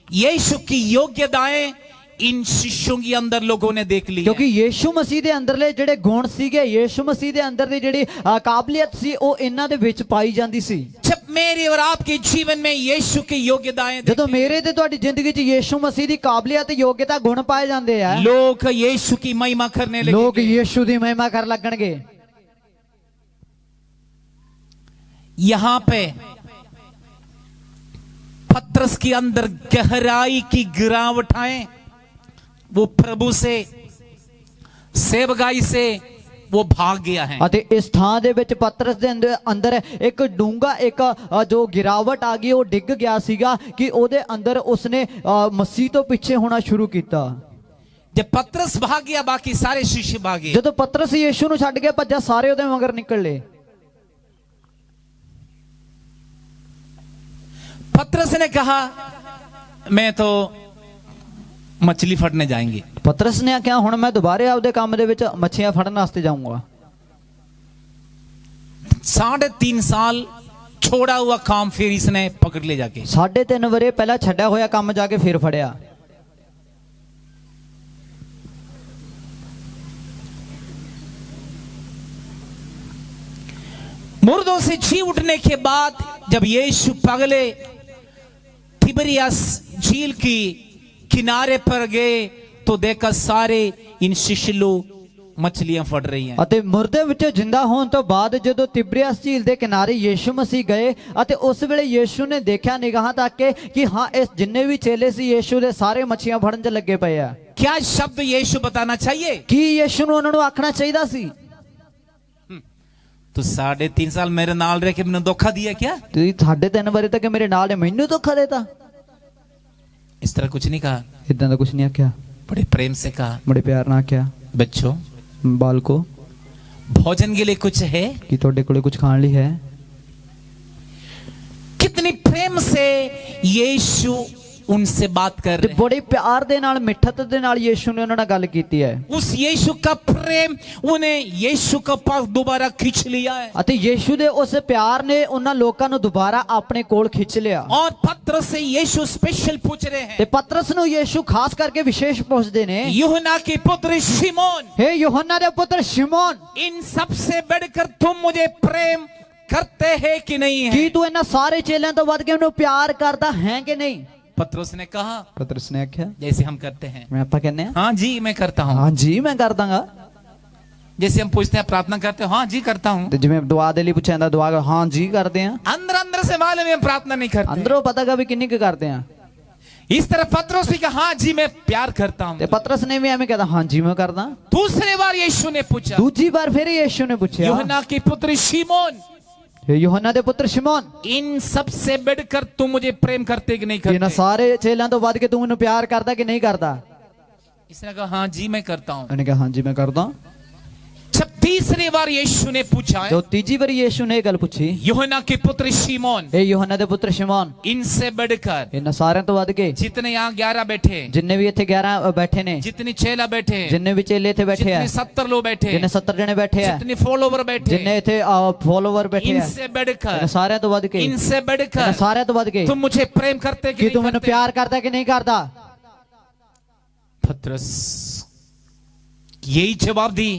यीशु की योग्यताएं इन शिष्यों के अंदर लोगों ने देख ली। क्योंकि यीशु मसीह दे अंदरले ਜਿਹੜੇ ਗੁਣ ਸੀਗੇ, यीशु मसीह दे अंदर ਦੀ ਜਿਹੜੀ ਕਾਬਲੀਅਤ ਸੀ ਉਹ ਇਹਨਾਂ ਦੇ ਵਿੱਚ ਪਾਈ ਜਾਂਦੀ ਸੀ। जब मेरे और आपके जीवन में यीशु की योग्यताएं ਜਦੋਂ ਮੇਰੇ ਤੇ ਤੁਹਾਡੀ ਜ਼ਿੰਦਗੀ 'ਚ ਯੀਸ਼ੂ ਮਸੀਹ ਦੀ ਕਾਬਲੀਅਤ ਤੇ ਯੋਗਤਾ ਗੁਣ ਪਾਏ ਜਾਂਦੇ ਆ, लोग यीशु की महिमा करने ਲੋਕ लगे। ਯੀਸ਼ੂ ਦੀ ਮਹਿਮਾ ਕਰਨ ਲੱਗਣਗੇ। यहाँ पे पतरस के अंदर गहराई की गिरावट आए, वो प्रभु से, सेवकाई से वो भाग गया है। ਅਤੇ ਇਸ ਥਾਂ ਦੇ ਵਿੱਚ ਪਤਰਸ ਦੇ ਅੰਦਰ ਇੱਕ ਡੂੰਗਾ ਇੱਕ ਜੋ ਗਿਰਾਵਟ ਆ ਗਈ, ਉਹ ਡਿੱਗ ਗਿਆ ਸੀਗਾ ਕਿ ਉਹਦੇ ਅੰਦਰ ਉਸਨੇ ਮਸੀਹ ਤੋਂ ਪਿੱਛੇ ਹੋਣਾ ਸ਼ੁਰੂ ਕੀਤਾ। जब पतरस भाग गया, बाकी सारे शिष्य भागे। ਜਦੋਂ ਪਤਰਸ ਯੀਸ਼ੂ ਨੂੰ ਛੱਡ ਕੇ ਭੱਜਾ, ਸਾਰੇ ਉਹਦੇ ਮਗਰ ਨਿਕਲ ਲਏ। पतरस ने कहा, मैं तो मछली फड़ने जाएंगे। ਪਤਰਸ ਨੇ ਆਖਿਆ, ਹੁਣ ਮੈਂ ਦੁਬਾਰੇ ਆਪਦੇ ਕੰਮ ਦੇ ਵਿੱਚ ਮੱਛੀਆਂ ਫੜਨ ਵਾਸਤੇ ਜਾਊਂਗਾ। 3.5 साल छोड़ा हुआ काम फिर इसने पकड़ ले जाके। 3.5 ਵਰੇ ਪਹਿਲਾਂ ਛੱਡਿਆ ਹੋਇਆ ਕੰਮ ਜਾ ਕੇ ਫਿਰ ਫੜਿਆ। मुर्दों से जी उठने के बाद जब यीशु पगले तिबरियास झील की किनारे पर गए तो देखा सारे इन शिष्य लोग मछलियां फड़ रही हैं। ਅਤੇ ਮੁਰਦੇ ਵਿੱਚੋਂ ਜਿੰਦਾ ਹੋਣ ਤੋਂ ਬਾਅਦ ਜਦੋਂ ਤਿਬਰੀਆਸ ਝੀਲ ਦੇ ਕਿਨਾਰੇ ਯੀਸ਼ੂ ਮਸੀਹ ਗਏ ਅਤੇ ਉਸ ਵੇਲੇ ਯੀਸ਼ੂ ਨੇ ਦੇਖਿਆ ਨਿਗਾਹਾਂ ਤੱਕ ਕੇ ਕਿ ਹਾਂ ਇਸ ਜਿੰਨੇ ਵੀ ਚੇਲੇ ਸੀ ਯੀਸ਼ੂ ਦੇ ਸਾਰੇ ਮੱਛੀਆਂ ਫੜਨ 'ਚ ਲੱਗੇ ਪਏ ਆ। क्या शब्द यीशु बताना चाहिए? ਕੀ ਯੀਸ਼ੂ ਨੂੰ ਉਹਨਾਂ ਨੂੰ ਆਖਣਾ ਚਾਹੀਦਾ ਸੀ? तो 3.5 साल मेरे नाल रह के मैंने धोखा दिया क्या? ਤੁਸੀਂ 3.5 ਵਰੇ ਤੱਕ ਮੇਰੇ ਨਾਲ ਨੇ ਮੈਨੂੰ ਧੋਖਾ ਦੇਤਾ। इस तरह कुछ नहीं कहा, ਇਦਾਂ ਦਾ ਕੁਝ ਨਹੀਂ ਆਖਿਆ, बड़े प्रेम से कहा, ਬੜੇ ਪਿਆਰ ਨਾਲ ਆਖਿਆ, बच्चों ਬਾਲਕੋ भोजन के लिए कुछ है? ਕੀ ਤੁਹਾਡੇ ਕੋਲੇ ਕੁਝ ਖਾਣ ਲਈ ਹੈ? कितनी प्रेम से यीशु उनसे बात कर ਤੇ रहे हैं। ਬੜੇ ਪਿਆਰ ਦੇ ਨਾਲ ਮਿੱਠਤ ਦੇ ਨਾਲ ਯੀਸ਼ੂ ਨੇ ਉਹਨਾਂ ਨਾਲ ਗੱਲ ਕੀਤੀ ਹੈ। उस यीशु का प्रेम उन्हें यीशु के पास दोबारा खींच लिया है। ਅਤੇ ਯੀਸ਼ੂ ਦੇ ਉਸ ਪਿਆਰ ਨੇ ਉਹਨਾਂ ਲੋਕਾਂ ਨੂੰ ਦੁਬਾਰਾ ਆਪਣੇ ਕੋਲ ਖਿੱਚ ਲਿਆ। और पतरस से यीशु स्पेशल पूछ रहे ਤੇ हैं, ਪਤਰਸ ਨੂੰ ਯੀਸ਼ੂ ਖਾਸ ਕਰਕੇ ਵਿਸ਼ੇਸ਼ ਪੁੱਛਦੇ ਨੇ, यूहन्ना के पुत्र शिमोन, हे ਯੋਹੰਨਾ ਦੇ ਪੁੱਤਰ ਸ਼ਿਮੋਨ, इन सबसे बढ़कर तुम मुझे प्रेम करते हैं कि नहीं है? ਕੀ ਤੂੰ ਇਹਨਾਂ ਸਾਰੇ ਚੇਲਿਆਂ ਤੋਂ ਵੱਧ ਕੇ ਉਹਨੂੰ ਪਿਆਰ ਕਰਦਾ ਹੈ ਕਿ ਨਹੀਂ? पतरस ने कहा, ਪਤਰਸ ਨੇ ਆਖਿਆ, जैसे हम करते हैं, ਮੈਂ ਆਪਾਂ ਕਹਿੰਦੇ ਆ, हाँ जी मैं करता हूँ। ਹਾਂ ਜੀ ਮੈਂ ਕਰ ਦਾਂਗਾ। जैसे हम पूछते हैं प्रार्थना करते हो, हाँ जी करता हूँ। ਤੇ ਜਿਵੇਂ ਦੁਆ ਦੇ ਲਈ ਪੁੱਛਿਆ ਜਾਂਦਾ, ਦੁਆ ਹਾਂ ਜੀ ਕਰਦੇ ਆ। अंदर अंदर से मालूम है हम प्रार्थना नहीं करते। ਅੰਦਰੋਂ ਪਤਾ ਗਾ ਵੀ ਕਿੰਨੀ ਕੁ ਕਰਦੇ ਆ। इस तरह पतरस भी कहा, हाँ जी मैं प्यार करता ਤੇ हूँ। ਪਤਰਸ ਨੇ ਵੀ ਐਵੇਂ ਕਹਦਾ, ਹਾਂ ਜੀ ਮੈਂ ਕਰਦਾ। दूसरी बार यीशु ने पूछा, ਦੂਜੀ ਵਾਰ ਫਿਰ ਯੀਸ਼ੂ ਨੇ ਪੁੱਛਿਆ, यूहन्ना के पुत्र शिमोन, हे ਯੋਹੰਨਾ ਦੇ ਪੁੱਤਰ ਸ਼ਿਮੋਨ, इन सबसे बढ़कर तुम मुझे प्रेम करते कि नहीं ਇਹਨਾਂ करते? ਸਾਰੇ ਚੇਲਿਆਂ ਤੋਂ ਵੱਧ ਕੇ ਤੂੰ ਮੈਨੂੰ ਪਿਆਰ ਕਰਦਾ ਕਿ ਨਹੀਂ ਕਰਦਾ? इसने कहा, हाँ जी मैं करता हूँ। ਉਹਨੇ ਕਿਹਾ, ਹਾਂ ਜੀ ਮੈਂ ਕਰਦਾ। जब तीसरी बार यीशु ने पूछा ਜੋ ਤੀਜੀ ਵਾਰੀ ਯੀਸ਼ੂ ਨੇ ਇਹ ਗੱਲ ਪੁੱਛੀ, यूहन्ना के पुत्र शिमोन, ਇਹ ਯੋਹਨਾ ਦੇ ਪੁੱਤਰ ਸ਼ਿਮੋਨ, इनसे बढ़कर ਇਹਨਾਂ ਸਾਰਿਆਂ ਤੋਂ ਵੱਧ ਕੇ जितने यहाँ 11 बैठे, ਜਿੰਨੇ ਵੀ ਇੱਥੇ 11 ਬੈਠੇ ਨੇ, जितने चेला बैठे, ਜਿੰਨੇ ਵੀ ਚੇਲੇ ਇੱਥੇ ਬੈਠੇ ਆ, जितने 70 लोग बैठे, ਜਿੰਨੇ 70 ਜਣੇ ਬੈਠੇ ਆ, जितने फॉलोवर बैठे, ਜਿੰਨੇ ਇੱਥੇ ਫੋਲੋਵਰ ਬੈਠੇ ਆ, इनसे बढ़कर, ਇਹਨਾਂ ਸਾਰਿਆਂ ਤੋਂ ਵੱਧ ਕੇ, इनसे ਇਹਨਾਂ बढ़कर ਸਾਰਿਆਂ ਤੋਂ ਵੱਧ ਕੇ तुम मुझे प्रेम करते कि ਕਿ ਤੂੰ नहीं ਮੈਨੂੰ करते? ਪਿਆਰ ਕਰਦਾ ਕਿ ਨਹੀਂ ਕਰਦਾ? पतरस यही जवाब दी,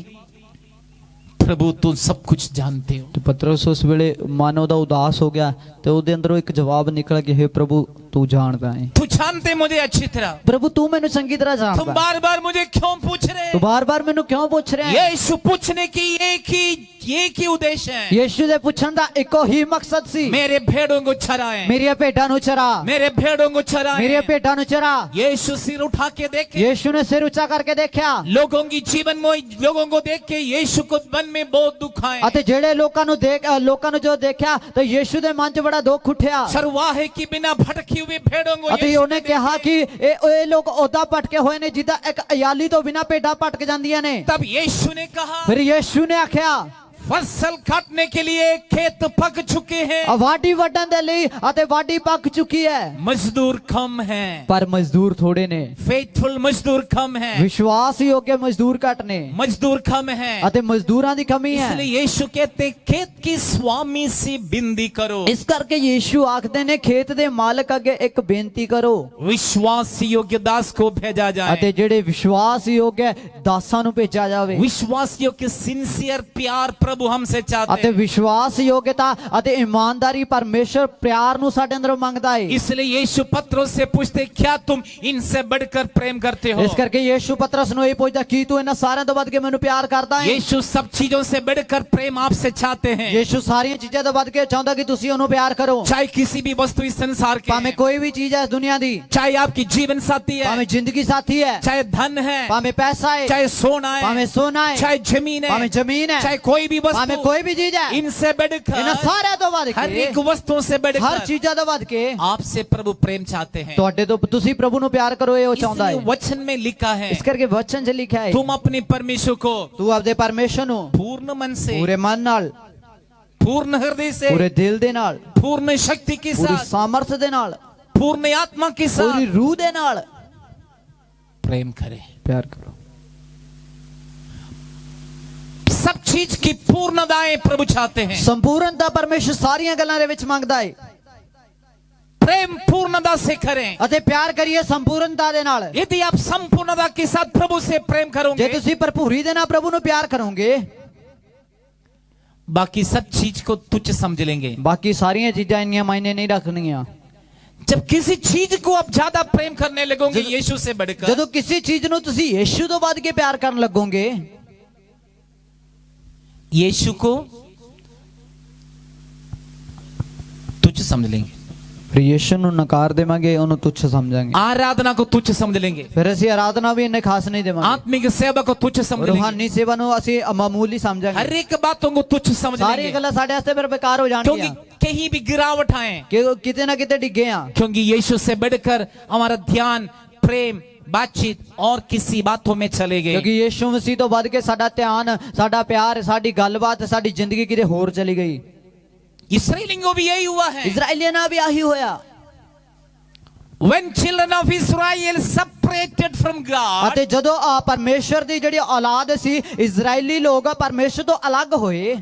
प्रभु तुम सब कुछ जानते हो। ਤੇ ਪਤਰਸ ਉਸ ਵੇਲੇ ਮਨ ਉਹਦਾ ਉਦਾਸ ਹੋ ਗਿਆ ਤੇ ਉਹਦੇ ਅੰਦਰੋਂ ਇੱਕ ਜਵਾਬ ਨਿਕਲ ਗਿਆ, हे ਪ੍ਰਭੂ ਤੂੰ ਜਾਣਦਾ ਹੈ, तू जानते मुझे अच्छी तरह, ਪ੍ਰਭੂ ਤੂੰ ਮੈਨੂੰ ਚੰਗੀ ਤਰ੍ਹਾਂ तुम ਜਾਣਦਾ, बार बार मुझे क्यों पूछ रहे? ਤੂੰ ਬਾਰ-ਬਾਰ ਮੈਨੂੰ ਕਿਉਂ ਪੁੱਛ ਰਿਹਾ ਹੈ? यीशु पूछने की एक ही उद्देश्य है, ਯੀਸ਼ੂ ਦੇ ਪੁੱਛਣ ਦਾ ਇੱਕੋ ਹੀ ਮਕਸਦ ਸੀ, मेरे भेड़ों को चराएं, ਮੇਰੀਆਂ ਭੇਡਾਂ ਨੂੰ ਚਰਾ, मेरे भेड़ों को ਮੇਰੀਆਂ चराएं। ਭੇਡਾਂ ਨੂੰ ਚਰਾ। यीशु सिर उठा के देखे, ਯੀਸ਼ੂ ਨੇ ਸਿਰ ਉੱਚਾ ਕਰਕੇ ਦੇਖਿਆ लोगों की जीवन में लोगों को देख के यीशु को मन में बहुत दुख आए। ਅਤੇ ਜਿਹੜੇ ਲੋਕਾਂ ਨੂੰ ਜੋ ਦੇਖਿਆ ਤਾਂ ਯੀਸ਼ੂ ਦੇ ਮਨ 'ਚ ਬੜਾ ਦੁੱਖ ਉੱਠਿਆ चरवाहे की बिना भटकी हुई भेड़ों को ਅਤੇ यीशु ਉਹਨੇ ने ਕਿਹਾ देखा। ਕਿ ਇਹ ਲੋਕ ਉਹਦਾ ਭਟਕੇ ਹੋਏ ਨੇ ਜਿੱਦਾਂ ਇੱਕ ਅਯਾਲੀ ਤੋਂ ਬਿਨਾ ਭੇਡਾਂ ਭਟਕ ਜਾਂਦੀਆਂ ਨੇ। तब यीशु ने कहा, ਫਿਰ ਯੀਸ਼ੂ ਨੇ ਆਖਿਆ फसल काटने के लिए खेत पक चुके हैं, ਵਾਢੀ ਵੱਢਣ ਦੇ ਲਈ ਅਤੇ ਵਾਢੀ ਪੱਕ ਚੁੱਕੀ ਹੈ, मजदूर कम हैं, ਪਰ ਮਜ਼ਦੂਰ ਥੋੜੇ ਨੇ, फेथफुल मजदूर कम हैं, ਵਿਸ਼ਵਾਸਯੋਗ ਮਜ਼ਦੂਰ ਘੱਟ ਨੇ मजदूर कम हैं। ਅਤੇ ਮਜ਼ਦੂਰਾਂ ਦੀ ਕਮੀ ਹੈ। इसलिए यीशु कहते खेत की स्वामी से विनती करो, ਇਸ ਕਰਕੇ ਯੀਸ਼ੂ ਆਖਦੇ ਨੇ ਖੇਤ ਦੇ ਮਾਲਕ ਅੱਗੇ ਇੱਕ ਬੇਨਤੀ ਕਰੋ विश्वास योग्य दास को भेजा जाए, ਅਤੇ ਜਿਹੜੇ ਵਿਸ਼ਵਾਸਯੋਗ ਹੈ ਦਾਸਾਂ ਨੂੰ ਭੇਜਿਆ ਜਾਵੇ विश्वास योग्य सिंसियर प्यार प्रभु हमसे चाहते ਅਤੇ हैं। ਵਿਸ਼ਵਾਸਯੋਗਤਾ ਅਤੇ ਇਮਾਨਦਾਰੀ ਪਰਮੇਸ਼ਰ ਪਿਆਰ ਨੂੰ ਸਾਡੇ ਅੰਦਰੋਂ ਮੰਗਦਾ ਹੈ। इसलिए यीशु पत्रोस से पूछते, क्या तुम इनसे बढ़कर प्रेम करते हो? ਇਸ ਕਰਕੇ ਯੀਸ਼ੂ ਪਤਰਸ ਨੂੰ ਇਹ ਪੁੱਛਦਾ ਕੀ ਤੂੰ ਇਹਨਾਂ ਸਾਰਿਆਂ ਤੋਂ ਵੱਧ ਕੇ ਮੈਨੂੰ ਪਿਆਰ ਕਰਦਾ ਹੈ? यीशु सब चीजों से बढ़कर प्रेम आपसे चाहते हैं, ਯੀਸ਼ੂ ਸਾਰੀਆਂ ਚੀਜ਼ਾਂ ਤੋਂ ਵੱਧ ਕੇ ਚਾਹੁੰਦਾ ਕਿ ਤੁਸੀਂ ਉਹਨੂੰ ਪਿਆਰ ਕਰੋ। चाहे किसी भी वस्तु इस संसार के ਭਾਵੇਂ हैं, ਕੋਈ ਵੀ ਚੀਜ਼ ਹੈ ਇਸ ਦੁਨੀਆ ਦੀ, चाहे आपकी जीवन साथी है, ਭਾਵੇਂ ਜ਼ਿੰਦਗੀ ਸਾਥੀ ਹੈ, चाहे धन है, ਭਾਵੇਂ ਪੈਸਾ ਹੈ, चाहे सोना ਭਾਵੇਂ है, ਸੋਨਾ ਹੈ, चाहे जमीन ਭਾਵੇਂ है, ਜ਼ਮੀਨ ਹੈ, चाहे कोई भी ਭਾਵੇਂ वस्तु, ਕੋਈ ਵੀ ਚੀਜ਼ ਹੈ, इनसे ਇਹਨਾਂ बढ़कर ਸਾਰਿਆਂ ਤੋਂ ਵੱਧ हर ਕੇ एक वस्तुओं से ਹਰ बढ़कर ਚੀਜ਼ਾਂ ਤੋਂ ਵੱਧ ਕੇ आपसे प्रभु प्रेम चाहते हैं। ਤੁਹਾਡੇ ਤੋਂ ਤੁਸੀਂ ਪ੍ਰਭੂ ਨੂੰ ਪਿਆਰ ਕਰੋ, ਇਹ ਉਹ ਚਾਹੁੰਦਾ इसलिए ਹੈ। वचन में लिखा है, ਇਸ ਕਰਕੇ ਵਚਨ 'ਚ ਲਿਖਿਆ ਹੈ तुम अपने परमेश्वर को ਤੂੰ ਆਪਦੇ ਪਰਮੇਸ਼ਰ ਨੂੰ पूर्ण मन से, ਪੂਰੇ ਮਨ ਨਾਲ, पूर्ण हृदय से, ਪੂਰੇ ਦਿਲ ਦੇ ਨਾਲ, पूर्ण शक्ति के ਪੂਰੀ साथ, ਸਾਮਰਥ ਦੇ ਨਾਲ, पूर्ण आत्मा के ਪੂਰੀ साथ ਰੂਹ ਦੇ ਨਾਲ प्रेम करें। ਪਿਆਰ ਕਰੋ। सब चीज की पूर्णताएं प्रभु चाहते हैं, ਸੰਪੂਰਨਤਾ ਪਰਮੇਸ਼ਰ ਸਾਰੀਆਂ ਗੱਲਾਂ ਦੇ ਵਿੱਚ ਮੰਗਦਾ ਹੈ प्रेम पूर्णता से करें। ਅਤੇ ਪਿਆਰ ਕਰੀਏ ਸੰਪੂਰਨਤਾ ਦੇ ਨਾਲ। यदि आप संपूर्णता के साथ प्रभु से प्रेम ਜੇ करोगे, ਤੁਸੀਂ ਭਰਪੂਰੀ ਦੇ ਨਾਲ ਪ੍ਰਭੂ ਨੂੰ ਪਿਆਰ ਕਰੋਗੇ, बाकी सब चीज को तुच्छ समझ लेंगे। ਬਾਕੀ ਸਾਰੀਆਂ ਚੀਜ਼ਾਂ ਇੰਨੀਆਂ ਮਾਇਨੇ ਨਹੀਂ ਰੱਖਣਗੀਆਂ। जब किसी चीज को आप ज्यादा प्रेम करने लगोगे यीशु से बढ़कर, ਜਦੋਂ ਕਿਸੇ ਚੀਜ਼ ਨੂੰ ਤੁਸੀਂ ਯੀਸ਼ੂ ਤੋਂ ਵੱਧ ਕੇ ਪਿਆਰ ਕਰਨ ਲੱਗੋਗੇ, यीशु को तुच्छ समझ लेंगे, ਫਿਰ ਯੀਸ਼ੂ ਨੂੰ ਨਕਾਰ ਦੇਵਾਂਗੇ, ਉਹਨੂੰ ਤੁੱਛ ਸਮਝਾਂਗੇ, आराधना को तुच्छ समझ लेंगे, ਫਿਰ ਅਸੀਂ ਆਰਾਧਨਾ ਵੀ ਇੰਨੇ ਖਾਸ ਨਹੀਂ ਦੇਵਾਂਗੇ, आत्मिक सेवा को तुच्छ समझ लेंगे, ਰੂਹਾਨੀ ਸੇਵਾ ਨੂੰ ਅਸੀਂ ਮਾਮੂਲੀ हर ਸਮਝਾਂਗੇ। एक बातों को तुच्छ समझ ਸਾਰੀਆਂ लेंगे, ਗੱਲਾਂ ਸਾਡੇ ਵਾਸਤੇ ਫਿਰ ਬੇਕਾਰ ਹੋ क्योंकि ਜਾਣਗੀਆਂ कहीं भी गिरावट आए, ਕਿ ਕਿਤੇ ਨਾ ਕਿਤੇ ਡਿੱਗੇ ਆ। क्योंकि यीशु से बढ़कर हमारा ध्यान, प्रेम, बातचीत और किसी बातों में चले गए। ਕਿਉਂਕਿ ਯੀਸ਼ੂ ਮਸੀਹ ਤੋਂ ਵੱਧ ਕੇ ਸਾਡਾ ਧਿਆਨ, ਸਾਡਾ ਪਿਆਰ, ਸਾਡੀ ਗੱਲਬਾਤ, ਸਾਡੀ ਜ਼ਿੰਦਗੀ ਕਿਤੇ ਹੋਰ ਚਲੀ ਗਈ। इस्राएलियों को भी यही हुआ है। ਇਜ਼ਰਾਈਲੀਆਂ ਨਾਲ ਵੀ ਆਹੀ ਹੋਇਆ। When children of Israel separated from God, ਅਤੇ ਜਦੋਂ ਪਰਮੇਸ਼ਰ ਦੀ ਜਿਹੜੀ ਔਲਾਦ ਸੀ, ਇਜ਼ਰਾਈਲੀ ਲੋਕ ਪਰਮੇਸ਼ਰ ਤੋਂ ਅਲੱਗ ਹੋਏ,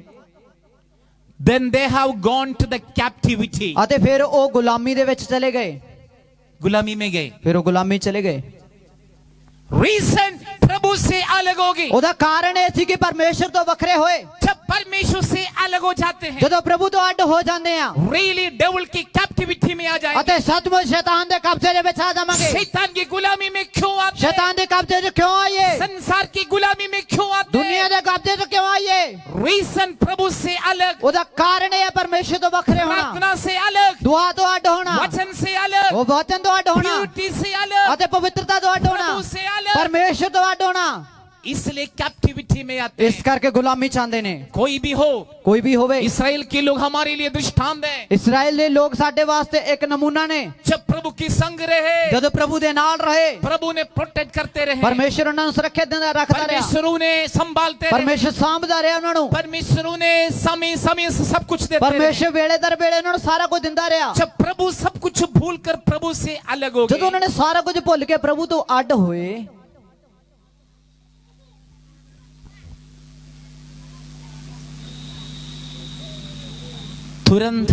then they have gone to the captivity, ਅਤੇ ਫਿਰ ਉਹ ਗੁਲਾਮੀ ਦੇ ਵਿੱਚ ਚਲੇ ਗਏ। गुलामी में गए। ਫਿਰ ਉਹ ਗੁਲਾਮੀ ਚਲੇ ਗਏ। रीजन प्रभु से अलग हो गए। ਉਹਦਾ ਕਾਰਨ ਇਹ ਸੀ ਕਿ ਪਰਮੇਸ਼ਰ ਤੋਂ ਵੱਖਰੇ ਹੋਏ। जब परमेश्वर से अलग हो जाते हैं, ਜਦੋਂ ਪ੍ਰਭੂ ਤੋਂ ਅੱਡ ਹੋ ਜਾਂਦੇ ਆ really devil की कैप्टिविटी में आ जाएंगे। ਅਤੇ ਸੱਚਮੁੱਚ ਸ਼ੈਤਾਨ ਦੇ ਕਬਜ਼ੇ ਦੇ ਵਿੱਚ ਆ ਜਾਵਾਂਗੇ। शैतान की गुलामी में क्यों आते हैं? ਸ਼ੈਤਾਨ ਦੇ ਕਬਜ਼ੇ 'ਚ ਕਿਉਂ ਆਈਏ? संसार की गुलामी में क्यों आते ਦੁਨੀਆ हैं? ਦੇ ਕਬਜ਼ੇ 'ਚ ਕਿਉਂ ਆਈਏ? रीजन प्रभु से अलग, ਉਹਦਾ ਕਾਰਨ ਇਹ ਹੈ ਪਰਮੇਸ਼ਰ ਤੋਂ ਵੱਖਰੇ ਹੋਣਾ, प्रार्थना से अलग, ਦੁਆ ਤੋਂ ਅੱਡ ਹੋਣਾ, वचन से अलग, ਉਹ ਵਚਨ ਤੋਂ ਅੱਡ ਹੋਣਾ प्यूरिटी से अलग, ਅਤੇ ਪਵਿੱਤਰਤਾ ਤੋਂ ਅੱਡ ਹੋਣਾ, प्रभु से अलग। ਪਰਮੇਸ਼ਰ ਤੋਂ ਅੱਡ ਹੋਣਾ। इसलिए कैप्टिविटी में आते ਇਸ हैं। ਕਰਕੇ ਗੁਲਾਮੀ ਚਾਹੁੰਦੇ ਨੇ। कोई भी हो, ਕੋਈ ਵੀ ਹੋਵੇ, इसराइल के लोग हमारे लिए दृष्टांत है। ਇਸਰਾਇਲ ਦੇ ਲੋਕ ਸਾਡੇ ਵਾਸਤੇ ਇੱਕ ਨਮੂਨਾ ਨੇ। जब प्रभु की संग रहे, ਜਦੋਂ ਪ੍ਰਭੂ ਦੇ ਨਾਲ ਰਹੇ, प्रभु ने प्रोटेक्ट करते रहे, ਪਰਮੇਸ਼ਰ ਉਹਨਾਂ ਨੂੰ ਸੁਰੱਖਿਅਤ ਦਿੰਦਾ ਰੱਖਦਾ ਰਿਹਾ। परमेश्वर ने संभालते रहे, ਪਰਮੇਸ਼ਰ ਸਾਂਭਦਾ ਰਿਹਾ ਉਹਨਾਂ ਨੂੰ। परमेश्वर ने समय समय से सब कुछ देते रहे। ਪਰਮੇਸ਼ਰ ਵੇਲੇ ਦਰ ਵੇਲੇ ਉਹਨਾਂ ਨੂੰ ਸਾਰਾ ਕੁਝ ਦਿੰਦਾ ਰਿਹਾ। जब प्रभु सब कुछ भूल कर प्रभु से अलग हो ਜਦੋਂ गए, ਉਹਨਾਂ ਨੇ ਸਾਰਾ ਕੁਝ ਭੁੱਲ ਕੇ ਪ੍ਰਭੂ ਤੋਂ ਅੱਡ ਹੋਏ, तुरंत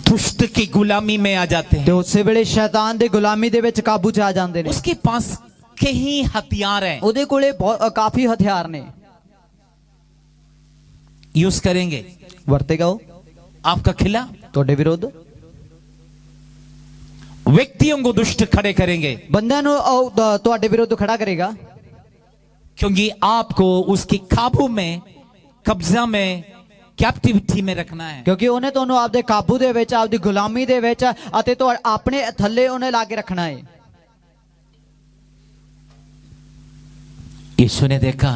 दुष्ट की गुलामी में आ जाते ਤੇ हैं। ਉਸੇ ਵੇਲੇ ਸ਼ੈਤਾਨ ਦੀ ਗੁਲਾਮੀ ਦੇ ਵਿੱਚ ਕਾਬੂ 'ਚ ਆ ਜਾਂਦੇ ਨੇ। उसके पास कई हथियार हैं, ਉਹਦੇ ਕੋਲੇ ਕਾਫੀ ਹਥਿਆਰ ਨੇ। यूज करेंगे ਵਰਤੇਗਾ ਉਹ आपका खिलाफ। ਤੁਹਾਡੇ ਵਿਰੁੱਧ। व्यक्तियों को दुष्ट खड़े करेंगे, ਬੰਦਿਆਂ ਨੂੰ ਉਹ ਤੁਹਾਡੇ ਵਿਰੁੱਧ ਖੜਾ ਕਰੇਗਾ। क्योंकि आपको उसके काबू में, कब्जा में, कैप्टिविटी में रखना है। ਕਿਉਂਕਿ ਉਹਨੇ ਤੁਹਾਨੂੰ ਆਪਦੇ ਕਾਬੂ ਦੇ ਵਿੱਚ, ਆਪਦੀ ਗੁਲਾਮੀ ਦੇ ਵਿੱਚ ਅਤੇ ਆਪਣੇ ਥੱਲੇ ਉਹਨੇ ਲਾ ਕੇ ਰੱਖਣਾ ਹੈ। यीशु ने देखा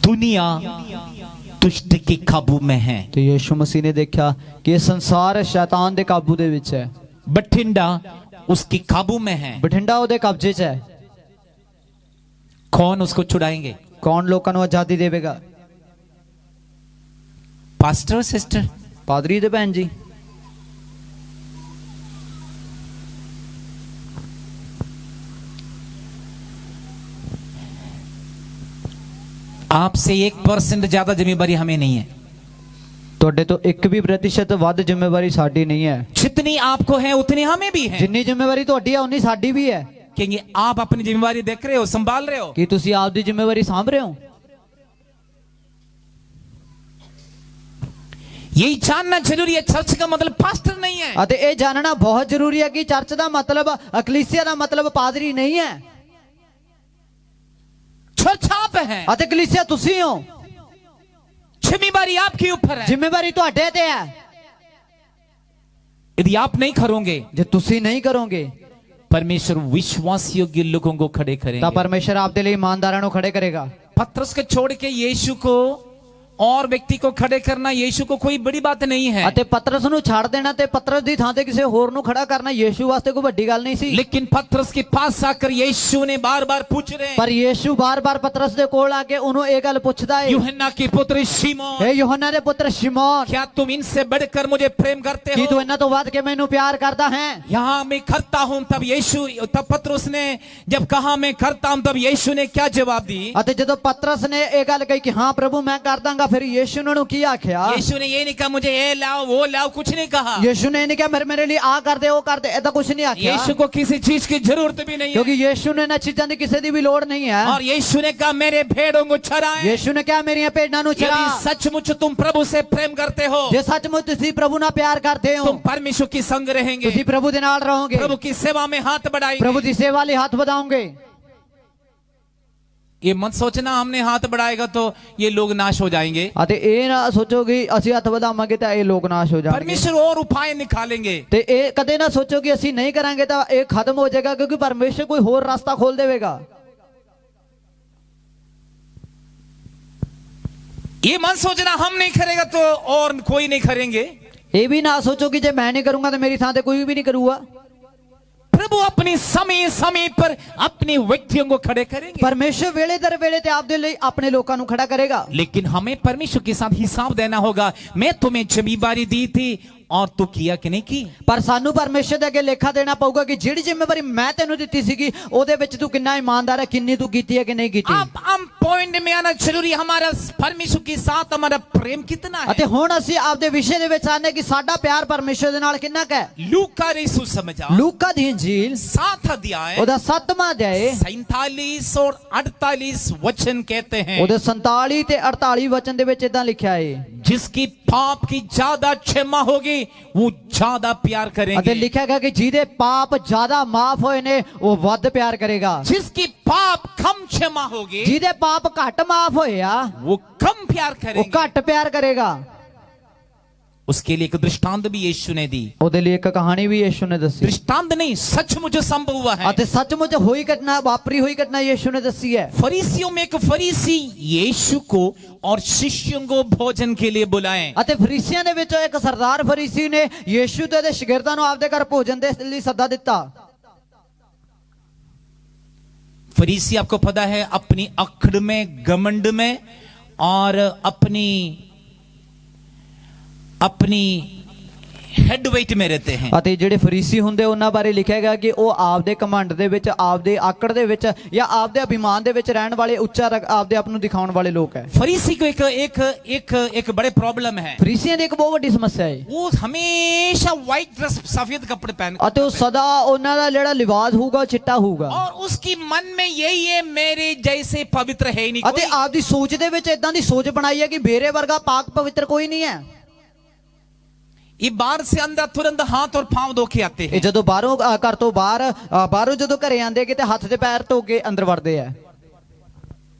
दुनिया दुष्ट के काबू में है, ਤੇ ਯीशु मसीह ने देखा कि ਇਹ ਸੰਸਾਰ ਸ਼ੈਤਾਨ ਦੇ ਕਾਬੂ ਦੇ ਵਿੱਚ ਹੈ। बठिंडा उसके काबू में है। ਬਠਿੰਡਾ ਉਹਦੇ ਕਬਜ਼ੇ 'ਚ ਹੈ। कौन उसको छुड़ाएंगे? ਕੌਣ ਲੋਕਾਂ ਨੂੰ ਆਜ਼ਾਦੀ ਦੇਵੇਗਾ? पास्टर सिस्टर, ਪਾਦਰੀ ਤੇ ਭੈਣ ਜੀ। आपसे 1% ज्यादा जिम्मेदारी हमें नहीं है। ਤੁਹਾਡੇ ਤੋਂ 1% ਵੱਧ ਜ਼ਿੰਮੇਵਾਰੀ ਸਾਡੀ ਨਹੀਂ ਹੈ। जितनी आपको है उतनी हमें भी है, ਜਿੰਨੀ ਜ਼ਿੰਮੇਵਾਰੀ ਤੁਹਾਡੀ ਹੈ ਉਨੀ ਸਾਡੀ ਵੀ ਹੈ। क्योंकि आप अपनी जिम्मेदारी देख रहे हो, संभाल रहे हो। ਕੀ ਤੁਸੀਂ ਆਪਦੀ ਜ਼ਿੰਮੇਵਾਰੀ ਸਾਂਭ ਰਹੇ ਹੋ? यही जानना जरूरी है, चर्च का मतलब पास्टर नहीं है। ਅਤੇ ਇਹ ਜਾਣਨਾ ਬਹੁਤ ਜ਼ਰੂਰੀ ਹੈ ਕਿ ਚਰਚ ਦਾ ਮਤਲਬ, ਅਕਲੀਸਿਆ ਦਾ ਮਤਲਬ ਪਾਦਰੀ ਨਹੀਂ ਹੈ। चर्च आप है, ਅਤੇ ਕਲੀਸਿਆ ਤੁਸੀਂ ਹੋ। जिम्मेदारी आपके ऊपर है। ਜ਼ਿੰਮੇਵਾਰੀ ਤੁਹਾਡੇ ਤੇ ਹੈ। यदि आप नहीं करोगे, ਜੇ ਤੁਸੀਂ ਨਹੀਂ ਕਰੋਗੇ परमेश्वर विश्वास योग्य लोगों को खड़े ਤਾਂ करेंगे। ਪਰਮੇਸ਼ਰ ਆਪਦੇ ਲਈ ਇਮਾਨਦਾਰਾਂ ਨੂੰ ਖੜੇ ਕਰੇਗਾ। पत्रस को छोड़ के यीशु को और व्यक्ति को खड़े करना यीशु को कोई बड़ी बात नहीं है, ਅਤੇ ਪਤਰਸ ਨੂੰ ਛੱਡ ਦੇਣਾ ਤੇ ਪਤਰਸ ਦੀ ਥਾਂ ਤੇ ਕਿਸੇ ਹੋਰ ਨੂੰ ਖੜਾ ਕਰਨਾ ਯੀਸ਼ੂ ਵਾਸਤੇ ਕੋਈ ਵੱਡੀ ਗੱਲ ਨਹੀਂ ਸੀ। लेकिन पत्रस के पास आकर यीशु ने बार बार पूछ रहे हैं, ਪਰ ਯੀਸ਼ੂ ਬਾਰ-ਬਾਰ ਪਤਰਸ ਦੇ ਕੋਲ ਆ ਕੇ ਉਹਨੂੰ ਇਹ ਗੱਲ ਪੁੱਛਦਾ ਹੈ, यूहन्ना के पुत्र शिमोन, ਏ ਯੋਹੰਨਾ ਦੇ ਪੁੱਤਰ ਸ਼ਿਮੋਨ, क्या तुम इनसे बढ़कर मुझे प्रेम करते ਕੀ हो? ਤੂੰ ਇਹਨਾਂ ਤੋਂ ਵੱਧ ਕੇ ਮੈਨੂੰ ਪਿਆਰ करता है? यहाँ मैं करता हूँ। तब पत्रस ने जब कहा मैं करता हूँ, तब यीशु ने क्या जवाब दी? ਅਤੇ ਜਦੋਂ ਪਤਰਸ ਨੇ ਇਹ ਗੱਲ ਕਹੀ ਕਿ ਹਾਂ ਪ੍ਰਭੂ ਮੈਂ ਕਰ ਦਾਂਗਾ, ਫਿਰ ਯੀਸ਼ੂ ਨੇ ਉਹਨੂੰ ਕੀ ਆਖਿਆ? यीशु ने ये नहीं कहा मुझे ये लाओ वो लाओ, कुछ नहीं कहा। ਯੀਸ਼ੂ ਨੇ ਨਹੀਂ ਕਿਹਾ ਮੇਰੇ ਲਈ ਆ ਕਰ ਦੇ ਉਹ ਕਰ ਦੇ, ਇਹਦਾ ਕੁਝ ਨਹੀਂ ਆਖਿਆ। यीशु को किसी चीज की जरूरत भी नहीं ਕਿਉਂਕਿ है। ਯੀਸ਼ੂ ਨੇ ਇਹਨਾਂ ਚੀਜ਼ਾਂ ਦੀ ਕਿਸੇ ਦੀ ਵੀ ਲੋੜ ਨਹੀਂ ਹੈ। और यीशु ने कहा मेरे भेड़ों को चराएं। ਯੀਸ਼ੂ ਨੇ ਕਿਹਾ ਮੇਰੀਆਂ ਭੇਡਾਂ ਨੂੰ ਚਰਾ। यदि सचमुच तुम प्रभु से प्रेम करते हो, ਜੇ ਸੱਚਮੁੱਚ ਤੁਸੀਂ ਪ੍ਰਭੂ ਨਾਲ ਪਿਆਰ ਕਰਦੇ ਹੋ, तुम परमेश्वर की संग रहेंगे, ਤੁਸੀਂ ਪ੍ਰਭੂ ਦੇ ਨਾਲ ਰਹੋਗੇ, प्रभु की सेवा में हाथ बढ़ाएंगे। ਪ੍ਰਭੂ ਦੀ ਸੇਵਾ ਲਈ ਹੱਥ ਵਧਾਓਗੇ। ये मत सोचना हमने हाथ बढ़ाएगा तो ये लोग नाश हो जाएंगे। ਅਤੇ ਇਹ ਨਾ ਸੋਚੋ ਕਿ ਅਸੀਂ ਹੱਥ ਵਧਾਵਾਂਗੇ ਤਾਂ ਇਹ ਲੋਕ ਨਾਸ਼ ਹੋ ਜਾਣਗੇ। परमेश्वर और उपाय निकालेंगे। ਤੇ ਇਹ ਕਦੇ ਨਾ ਸੋਚੋ ਕਿ ਅਸੀਂ ਨਹੀਂ ਕਰਾਂਗੇ ਤਾਂ ਇਹ ਖਤਮ ਹੋ ਜਾਏਗਾ, ਕਿਉਂਕਿ ਪਰਮੇਸ਼ਰ ਕੋਈ ਹੋਰ ਰਸਤਾ ਖੋਲ ਦੇਵੇਗਾ। ये मत सोचना हम नहीं करेगा तो और कोई नहीं करेंगे। ਇਹ ਵੀ ਨਾ ਸੋਚੋ ਕਿ ਜੇ ਮੈਂ ਨਹੀਂ ਕਰੂੰਗਾ ਤਾਂ ਮੇਰੀ ਥਾਂ ਤੇ ਕੋਈ ਵੀ ਨਹੀਂ ਕਰੂਗਾ। प्रभु अपनी समय समय पर अपने व्यक्तियों को खड़े करेंगे। ਪਰਮੇਸ਼ਰ ਵੇਲੇ ਦਰ ਵੇਲੇ ਤੇ ਆਪਦੇ ਲਈ ਆਪਣੇ ਲੋਕਾਂ ਨੂੰ ਖੜਾ ਕਰੇਗਾ। लेकिन हमें परमेश्वर के साथ हिसाब देना होगा। मैं तुम्हें जिम्मेदारी दी थी और तू किया कि नहीं की। ਪਰ ਸਾਨੂੰ ਪਰਮੇਸ਼ਰ ਦੇ ਅੱਗੇ ਲੇਖਾ ਦੇਣਾ ਪਊਗਾ ਕਿ ਜਿਹੜੀ ਜ਼ਿੰਮੇਵਾਰੀ ਮੈਂ ਤੈਨੂੰ ਦਿੱਤੀ ਸੀਗੀ ਉਹਦੇ ਵਿੱਚ ਤੂੰ ਕਿੰਨਾ ਇਮਾਨਦਾਰ ਹੈ, ਕਿੰਨੀ ਤੂੰ ਕੀਤੀ ਹੈ ਕਿ ਨਹੀਂ ਕੀਤੀ। अब हम पॉइंट में आना जरूरी, हमारा परमेश्वर के साथ हमारा प्रेम कितना है। ਅਤੇ ਹੁਣ ਅਸੀਂ ਆਪਦੇ ਵਿਸ਼ੇ ਦੇ ਵਿੱਚ ਆਨੇ ਕਿ ਸਾਡਾ ਪਿਆਰ ਪਰਮੇਸ਼ਰ ਦੇ ਨਾਲ ਕਿੰਨਾ ਕੁ ਹੈ। लूका यीशु समझा ਲੂਕਾ ਦੀ ਇੰਜੀਲ 7 अध्याय ਉਹਦਾ 7ਵਾਂ ਅਧਿਆਇ 47 और 48 वचन कहते हैं, ਉਹਦੇ 47 ਤੇ 48 ਵਚਨ ਦੇ ਵਿੱਚ ਇਦਾਂ ਲਿਖਿਆ ਹੈ, जिसकी पाप की ज्यादा क्षमा होगी वो ज्यादा प्यार ਅਤੇ करेंगे। ਲਿਖਿਆ ਗਿਆ ਕਿ ਜਿਹਦੇ ਪਾਪ ਜ਼ਿਆਦਾ ਮਾਫ ਹੋਏ ਨੇ ਉਹ ਵੱਧ ਪਿਆਰ ਕਰੇਗਾ। जिसकी पाप कम क्षमा होगी ਜਿਹਦੇ ਪਾਪ ਘੱਟ ਮਾਫ ਹੋਏ ਆ वो कम प्यार ਉਹ करेंगे। ਘੱਟ ਪਿਆਰ ਕਰੇਗਾ। उसके लिए एक दृष्टांत भी यीशु ने दी। ਉਹਦੇ ਲਈ ਇੱਕ ਕਹਾਣੀ ਵੀ ਯੀਸ਼ੂ ਨੇ ਦੱਸੀ दृष्टांत नहीं, सचमुच संभव हुआ है। ਅਤੇ ਸੱਚਮੁੱਚ ਹੋਈ ਘਟਨਾ ਵਾਪਰੀ ਹੋਈ ਘਟਨਾ ਯੀਸ਼ੂ ਨੇ ਦੱਸੀ ਹੈ। फरीसियों में एक फरीसी यीशु को और शिष्यों को भोजन के लिए बुलाएं। ਅਤੇ ਫਰੀਸੀਆਂ ਦੇ ਵਿੱਚੋਂ ਇੱਕ ਸਰਦਾਰ ਫਰੀਸੀ ਨੇ ਯੀਸ਼ੂ ਤੇ ਉਹਦੇ ਸ਼ਾਗਿਰਦਾਂ ਨੂੰ ਆਪਦੇ ਘਰ ਭੋਜਨ ਦੇ ਲਈ ਸੱਦਾ ਦਿੱਤਾ। फरीसी आपको पता है अपनी अकड़ में, घमंड में और अपनी हेड वेट में रहते हैं। ਅਤੇ ਜਿਹੜੇ ਫਰੀਸੀ ਹੁੰਦੇ ਉਹਨਾਂ ਬਾਰੇ ਲਿਖਿਆ ਗਿਆ ਕਿ ਉਹ ਆਪਦੇ ਕਮੰਡ ਦੇ ਵਿੱਚ, ਆਪਦੇ ਆਕੜ ਦੇ ਵਿੱਚ ਜਾਂ ਆਪਦੇ ਅਭਿਮਾਨ ਦੇ ਵਿੱਚ ਰਹਿਣ ਵਾਲੇ, ਉੱਚਾ ਆਪਦੇ ਆਪ ਨੂੰ ਦਿਖਾਉਣ ਵਾਲੇ ਲੋਕ ਹੈ। फरीसी को एक बड़े प्रॉब्लम है। ਫਰੀਸੀਆਂ ਦੀ ਇੱਕ ਬਹੁਤ ਵੱਡੀ ਸਮੱਸਿਆ ਹੈ। वो हमेशा व्हाइट ड्रेस, सफेद कपड़े पहन ਅਤੇ ਉਹ ਸਦਾ ਉਹਨਾਂ ਦਾ ਜਿਹੜਾ ਲਿਬਾਸ ਹੋਊਗਾ ਉਹ ਚਿੱਟਾ ਹੋਊਗਾ। और उसकी मन में यही है, मेरे जैसे पवित्र है ही नहीं ਅਤੇ कोई। ਆਪਦੀ ਸੋਚ ਦੇ ਵਿੱਚ ਇਦਾਂ ਦੀ ਸੋਚ ਬਣਾਈ ਹੈ ਕਿ ਮੇਰੇ ਵਰਗਾ ਪਾਕ ਪਵਿੱਤਰ ਕੋਈ ਨਹੀਂ ਹੈ। ये बाहर से अंदर तुरंत हाथ और पांव धो के आते ਇਹ हैं। ਜਦੋਂ ਬਾਹਰੋਂ ਘਰ ਤੋਂ ਬਾਹਰੋਂ ਜਦੋਂ ਘਰੇ ਆਂਦੇ ਕਿ ਤੇ ਹੱਥ ਤੇ ਪੈਰ ਧੋ ਕੇ ਅੰਦਰ ਵੜਦੇ ਆ।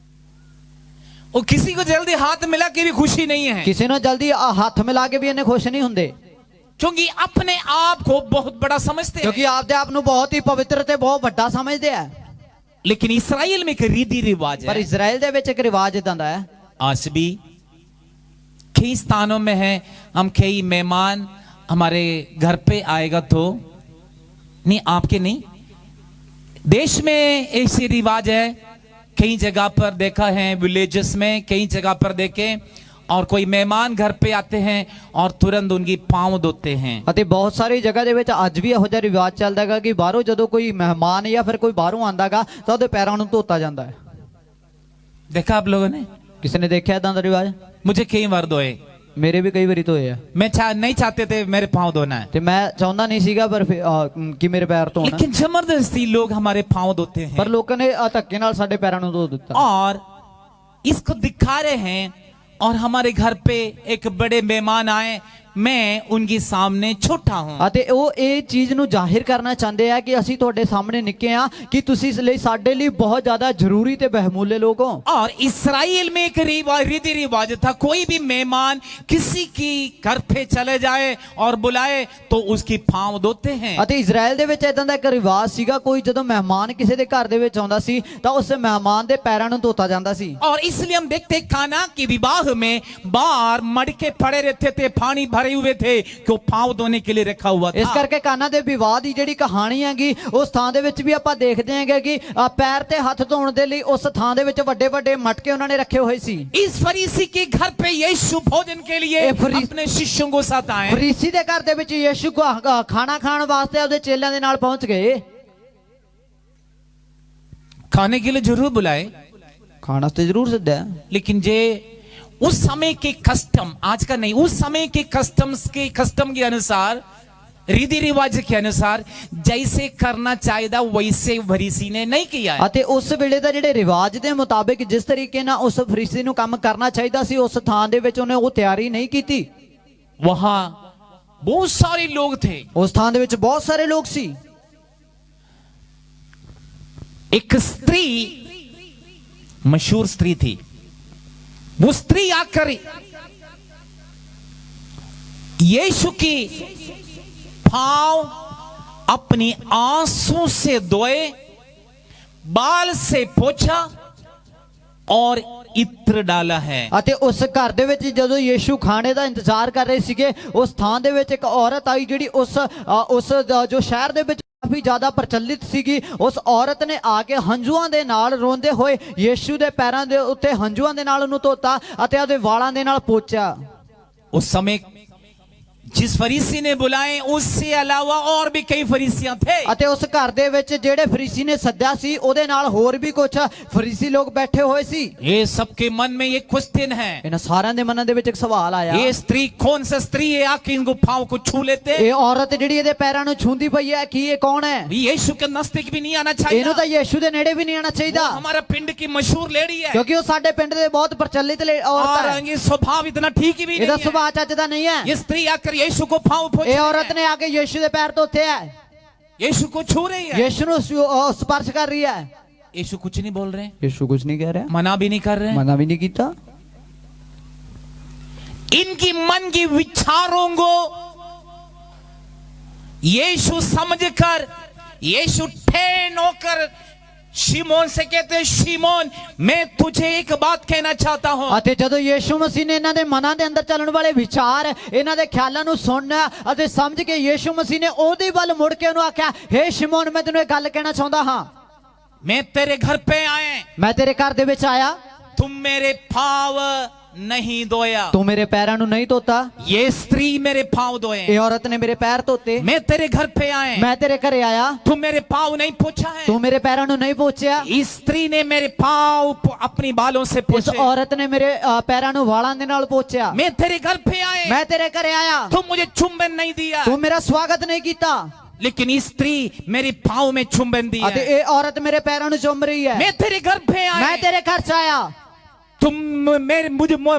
और किसी को जल्दी हाथ मिला के भी खुशी नहीं है, ਕਿਸੇ ਨੂੰ ਜਲਦੀ ਹੱਥ ਮਿਲਾ ਕੇ ਵੀ ਇਹਨੇ ਖੁਸ਼ ਨਹੀਂ ਹੁੰਦੇ क्योंकि अपने आप को बहुत बड़ा समझते ਕਿਉਂਕਿ हैं। ਆਪਦੇ ਆਪ ਨੂੰ ਬਹੁਤ ਹੀ ਪਵਿੱਤਰ ਤੇ ਬਹੁਤ ਵੱਡਾ ਸਮਝਦੇ ਆ। लेकिन इसराइल में एक रीति रिवाज ਪਰ है, ਇਜ਼ਰਾਈਲ ਦੇ ਵਿੱਚ ਇੱਕ ਰਿਵਾਜ ਇਦਾਂ ਦਾ ਹੈ। आज भी कई स्थानों में है, हम कई मेहमान हमारे घर पे आएगा तो नहीं, आपके नहीं, देश में ऐसी रिवाज है। कई जगह पर देखा है, विलेजेस में कई जगह पर देखे, और कोई मेहमान घर पे आते हैं और तुरंत उनकी पांव धोते हैं। ਅਤੇ ਬਹੁਤ ਸਾਰੀ ਜਗ੍ਹਾ ਦੇ ਵਿੱਚ ਅੱਜ ਵੀ ਇਹੋ ਜਿਹਾ ਰਿਵਾਜ ਚੱਲਦਾ ਹੈਗਾ ਕਿ ਬਾਹਰੋਂ ਜਦੋਂ ਕੋਈ ਮਹਿਮਾਨ ਜਾਂ ਫਿਰ ਕੋਈ ਬਾਹਰੋਂ ਆਂਦਾਗਾ ਤਾਂ ਉਹਦੇ ਪੈਰਾਂ ਨੂੰ ਧੋਤਾ ਜਾਂਦਾ ਹੈ। देखा आप लोगों ने? ਕਿਸੇ ਨੇ ਦੇਖਿਆ ਇਦਾਂ ਦਾ ਰਿਵਾਜ? मुझे कई बार धोए, ਮੇਰੇ ਵੀ ਕਈ ਵਾਰੀ ਧੋਏ ਆ। मैं नहीं चाहते थे मेरे पांव धोना है, ਤੇ ਮੈਂ ਚਾਹੁੰਦਾ ਨਹੀਂ ਸੀਗਾ ਪਰ ਕਿ ਮੇਰੇ ਪੈਰ ਧੋਣ, लेकिन जबरदस्ती लोग हमारे पांव धोते ਪਰ हैं ਲੋਕਾਂ ਨੇ ਧੱਕੇ ਨਾਲ ਸਾਡੇ ਪੈਰਾਂ ਨੂੰ ਧੋ ਦਿੱਤਾ। और इसको दिखा रहे हैं। और हमारे घर पे एक बड़े मेहमान आए, मैं उनके सामने छोटा हूं। ਅਤੇ ਉਹ ਇਹ ਚੀਜ਼ ਨੂੰ ਜ਼ਾਹਿਰ ਕਰਨਾ ਚਾਹੁੰਦੇ ਆ ਕਿ ਅਸੀਂ ਤੁਹਾਡੇ ਸਾਹਮਣੇ ਨਿੱਕੇ ਆ, ਕਿ ਤੁਸੀਂ ਇਸ ਲਈ ਸਾਡੇ ਲਈ ਬਹੁਤ ਜ਼ਿਆਦਾ ਜ਼ਰੂਰੀ ਤੇ ਬਹੁਮूल्य लोग हो। और इस्राएल में एक रीति रिवाज था, कोई भी मेहमान किसी की घर पे चले जाए और बुलाए तो उसकी पांव धोते हैं। ਅਤੇ ਇਜ਼ਰਾਈਲ ਦੇ ਵਿੱਚ ਇਦਾਂ ਦਾ ਇੱਕ ਰਿਵਾਜ ਸੀਗਾ, ਕੋਈ ਜਦੋਂ ਮਹਿਮਾਨ ਕਿਸੇ ਦੇ ਘਰ ਦੇ ਵਿੱਚ ਆਉਂਦਾ ਸੀ ਤਾਂ ਉਸ ਮਹਿਮਾਨ ਦੇ ਪੈਰਾਂ ਨੂੰ ਧੋਤਾ ਜਾਂਦਾ ਸੀ। और इसलिए हम देखते काना की विवाह में बाहर मटके पड़े रहते थे, पानी भरे हुए थे, कि पांव धोने के लिए रखा हुआ ਇਸ था। ਕਰਕੇ ਕਾਨਾ ਦੇ ਵਿਵਾਹ ਦੀ ਜਿਹੜੀ ਕਹਾਣੀ ਹੈਗੀ ਉਸ ਥਾਂ ਦੇ ਵਿੱਚ ਵੀ ਆਪਾਂ ਦੇਖਦੇ ਹਾਂਗੇ ਕਿ ਪੈਰ ਤੇ ਹੱਥ ਧੋਣ ਦੇ ਲਈ ਉਸ ਥਾਂ ਦੇ ਵਿੱਚ ਵੱਡੇ ਵੱਡੇ ਮਟਕੇ ਉਹਨਾਂ ਨੇ ਰੱਖੇ ਹੋਏ ਸੀ। इस फरीसी के घर पे यीशु भोजन के लिए अपने शिष्यों को साथ आए। ਫਰੀਸੀ ਦੇ ਘਰ ਦੇ ਵਿੱਚ ਯੀਸ਼ੂ ਖਾਣਾ ਖਾਣ ਵਾਸਤੇ ਉਹਦੇ ਚੇਲਿਆਂ ਦੇ ਨਾਲ ਪਹੁੰਚ ਗਏ। खाने के लिए जरूर बुलाए, ਖਾਣਾ ਤੇ ਜ਼ਰੂਰ ਸੱਦਿਆ, लेकिन जे उस समय के कस्टम, आज का नहीं, उस समय के कस्टम के अनुसार, रीति रिवाज के अनुसार जैसे करना चाहिए वैसे फरीसी ने नहीं किया है। ਅਤੇ ਉਸ ਵੇਲੇ ਦਾ ਜਿਹੜੇ ਰਿਵਾਜ ਦੇ ਮੁਤਾਬਿਕ ਜਿਸ ਤਰੀਕੇ ਨਾਲ ਉਸ ਫਰੀਸੀ ਨੂੰ ਕੰਮ ਕਰਨਾ ਚਾਹੀਦਾ ਸੀ ਉਸ ਥਾਂ ਦੇ ਵਿੱਚ ਉਹਨੇ ਉਹ ਤਿਆਰੀ ਨਹੀਂ ਕੀਤੀ। वहां बहुत सारे लोग थे, ਉਸ ਥਾਂ ਦੇ ਵਿੱਚ ਬਹੁਤ ਸਾਰੇ ਲੋਕ ਸੀ। एक स्त्री, मशहूर स्त्री थी, वो स्त्री आकर यीशु की पांव अपनी आंसू से धोए, बाल से पोछा और इत्र डाला है। ਅਤੇ ਉਸ ਘਰ ਦੇ ਵਿੱਚ ਜਦੋਂ ਯੀਸ਼ੂ ਖਾਣੇ ਦਾ ਇੰਤਜ਼ਾਰ ਕਰ ਰਹੇ ਸੀਗੇ ਉਸ ਥਾਂ ਦੇ ਵਿੱਚ ਇੱਕ ਔਰਤ ਆਈ ਜਿਹੜੀ ਉਸ ਜੋ ਸ਼ਹਿਰ ਦੇ ਵਿੱਚ ਕਾਫੀ ਜ਼ਿਆਦਾ ਪ੍ਰਚਲਿਤ ਸੀਗੀ। ਉਸ ਔਰਤ ਨੇ ਆ ਕੇ ਹੰਝੂਆਂ ਦੇ ਨਾਲ ਰੋਂਦੇ ਹੋਏ ਯੀਸ਼ੂ ਦੇ ਪੈਰਾਂ ਦੇ ਉੱਤੇ ਹੰਝੂਆਂ ਦੇ ਨਾਲ ਉਹਨੂੰ ਧੋਤਾ ਅਤੇ ਉਹਦੇ ਵਾਲਾਂ ਦੇ ਨਾਲ ਪੋਚਿਆ। उस समय जिस फरीसी ने बुलाए उससे अलावा और भी कई फरीसियां थे। ਅਤੇ ਉਸ ਘਰ ਦੇ ਵਿੱਚ ਜਿਹੜੇ ਫਰੀਸੀ ਨੇ ਸੱਦਿਆ ਸੀ ਉਹਦੇ ਨਾਲ ਹੋਰ ਵੀ ਕੁਝ ਫਰੀਸੀ ਲੋਕ ਬੈਠੇ ਹੋਏ ਸੀ। ये सबके मन में ये क्वेश्चन है, ਇਹਨਾਂ ਸਾਰਿਆਂ ਦੇ ਮਨਾਂ ਦੇ ਵਿੱਚ ਇੱਕ ਸਵਾਲ ਆਇਆ, ये स्त्री कौन सा स्त्री है आके इनको पांव को छू लेते? ਇਹ ਔਰਤ ਜਿਹੜੀ ਇਹਦੇ ਪੈਰਾਂ ਨੂੰ ਛੂੰਦੀ ਪਈ ਹੈ ਕੀ ਇਹ ਕੌਣ ਹੈ? यीशु के नजदीक भी नहीं आना चाहिए। ਇਹਨੂੰ ਤਾਂ ਯੀਸ਼ੂ ਦੇ ਨੇੜੇ ਵੀ ਨਹੀਂ ਆਣਾ ਚਾਹੀਦਾ वो हमारा पिंड की मशहूर लेडी है ਕਿਉਂਕਿ ਉਹ ਸਾਡੇ ਪਿੰਡ ਦੇ ਬਹੁਤ ਪ੍ਰਚਲਿਤ ਔਰਤ और ਹੈ। ये स्वभाव इतना ठीक ही भी ਇਹਦਾ नहीं है। ਸੁਭਾਅ ਚੱਜ ਦਾ ਨਹੀਂ ਹੈ। ये स्त्री आकर यीशु को पांव पोंछ ਇਹ रही ਔਰਤ है, ਨੇ ਆ ਕੇ ਯੀਸ਼ੂ ਦੇ ਪੈਰ ਧੋਤੇ ਹੈ, यीशु को छू रही है। ਯੀਸ਼ੂ ਨੂੰ ਸਪਰਸ਼ ਕਰ ਰਹੀ ਹੈ। यीशु कुछ नहीं बोल रहे, ਯੀਸ਼ੂ ਕੁਝ ਨਹੀਂ ਕਹਿ ਰਿਹਾ, मना भी नहीं कर रहे। ਮਨਾ ਵੀ ਨਹੀਂ ਕੀਤਾ। इनकी मन की विचारों को यीशु समझकर यीशु ठेन होकर शिमोन से कहते हैं, शिमोन मैं तुझे एक बात कहना चाहता हूं। ਅਤੇ ਜਦੋਂ ਯੀਸ਼ੂ ਮਸੀਹ ਨੇ ਇਹਨਾਂ ਦੇ ਮਨਾਂ ਦੇ ਅੰਦਰ ਚੱਲਣ ਵਾਲੇ ਵਿਚਾਰ, ਇਹਨਾਂ ਦੇ ਖਿਆਲਾਂ ਨੂੰ ਸੁਣਨਾ ਅਤੇ ਸਮਝ ਕੇ ਯੀਸ਼ੂ ਮਸੀਹ ਨੇ ਉਹਦੇ ਵੱਲ ਮੁੜ ਕੇ ਉਹਨੂੰ ਆਖਿਆ, ਹੇ ਸ਼ਿਮੋਨ ਮੈਂ ਤੈਨੂੰ ਇਹ ਗੱਲ ਕਹਿਣਾ ਚਾਹੁੰਦਾ ਹਾਂ, मैं तेरे घर पे आए, ਮੈਂ ਤੇਰੇ ਘਰ ਦੇ ਵਿੱਚ ਆਇਆ, तुम मेरे पाँव नहीं धोया, ਤੂੰ ਮੇਰੇ ਪੈਰਾਂ ਨੂੰ ਨਹੀਂ ਧੋਤਾ, ये स्त्री मेरे पाँव धोए, ਇਹ ਔਰਤ ਨੇ ਮੇਰੇ ਪੈਰ ਧੋਤੇ, मैं तेरे घर पे आए, ਮੈਂ ਤੇਰੇ ਘਰੇ ਆਇਆ, तुम मेरे पाँव नहीं पोछा है, ਤੂੰ ਮੇਰੇ ਪੈਰਾਂ ਨੂੰ ਨਹੀਂ ਪੋਚਿਆ, इस स्त्री ने मेरे पाँव अपनी बालों से ਇਸ पोछे, ਔਰਤ ਨੇ ਮੇਰੇ ਪੈਰਾਂ ਨੂੰ ਵਾਲਾਂ ਦੇ ਨਾਲ ਪੋਚਿਆ, मैं तेरे घर पे आए, ਮੈਂ ਤੇਰੇ ਘਰੇ ਆਇਆ, तुम मुझे चुंबन नहीं दिया, ਤੂੰ ਮੇਰਾ ਸਵਾਗਤ ਨਹੀਂ ਕੀਤਾ, लेकिन इस स्त्री मेरे पाँव में चुंबन दिया, ਅਤੇ ਇਹ ਔਰਤ ਮੇਰੇ ਪੈਰਾਂ ਨੂੰ ਚੁੰਮ ਰਹੀ ਹੈ, मैं तेरे घर पे ਮੈਂ आए, ਤੇਰੇ ਘਰ ਚ ਆਇਆ, तुम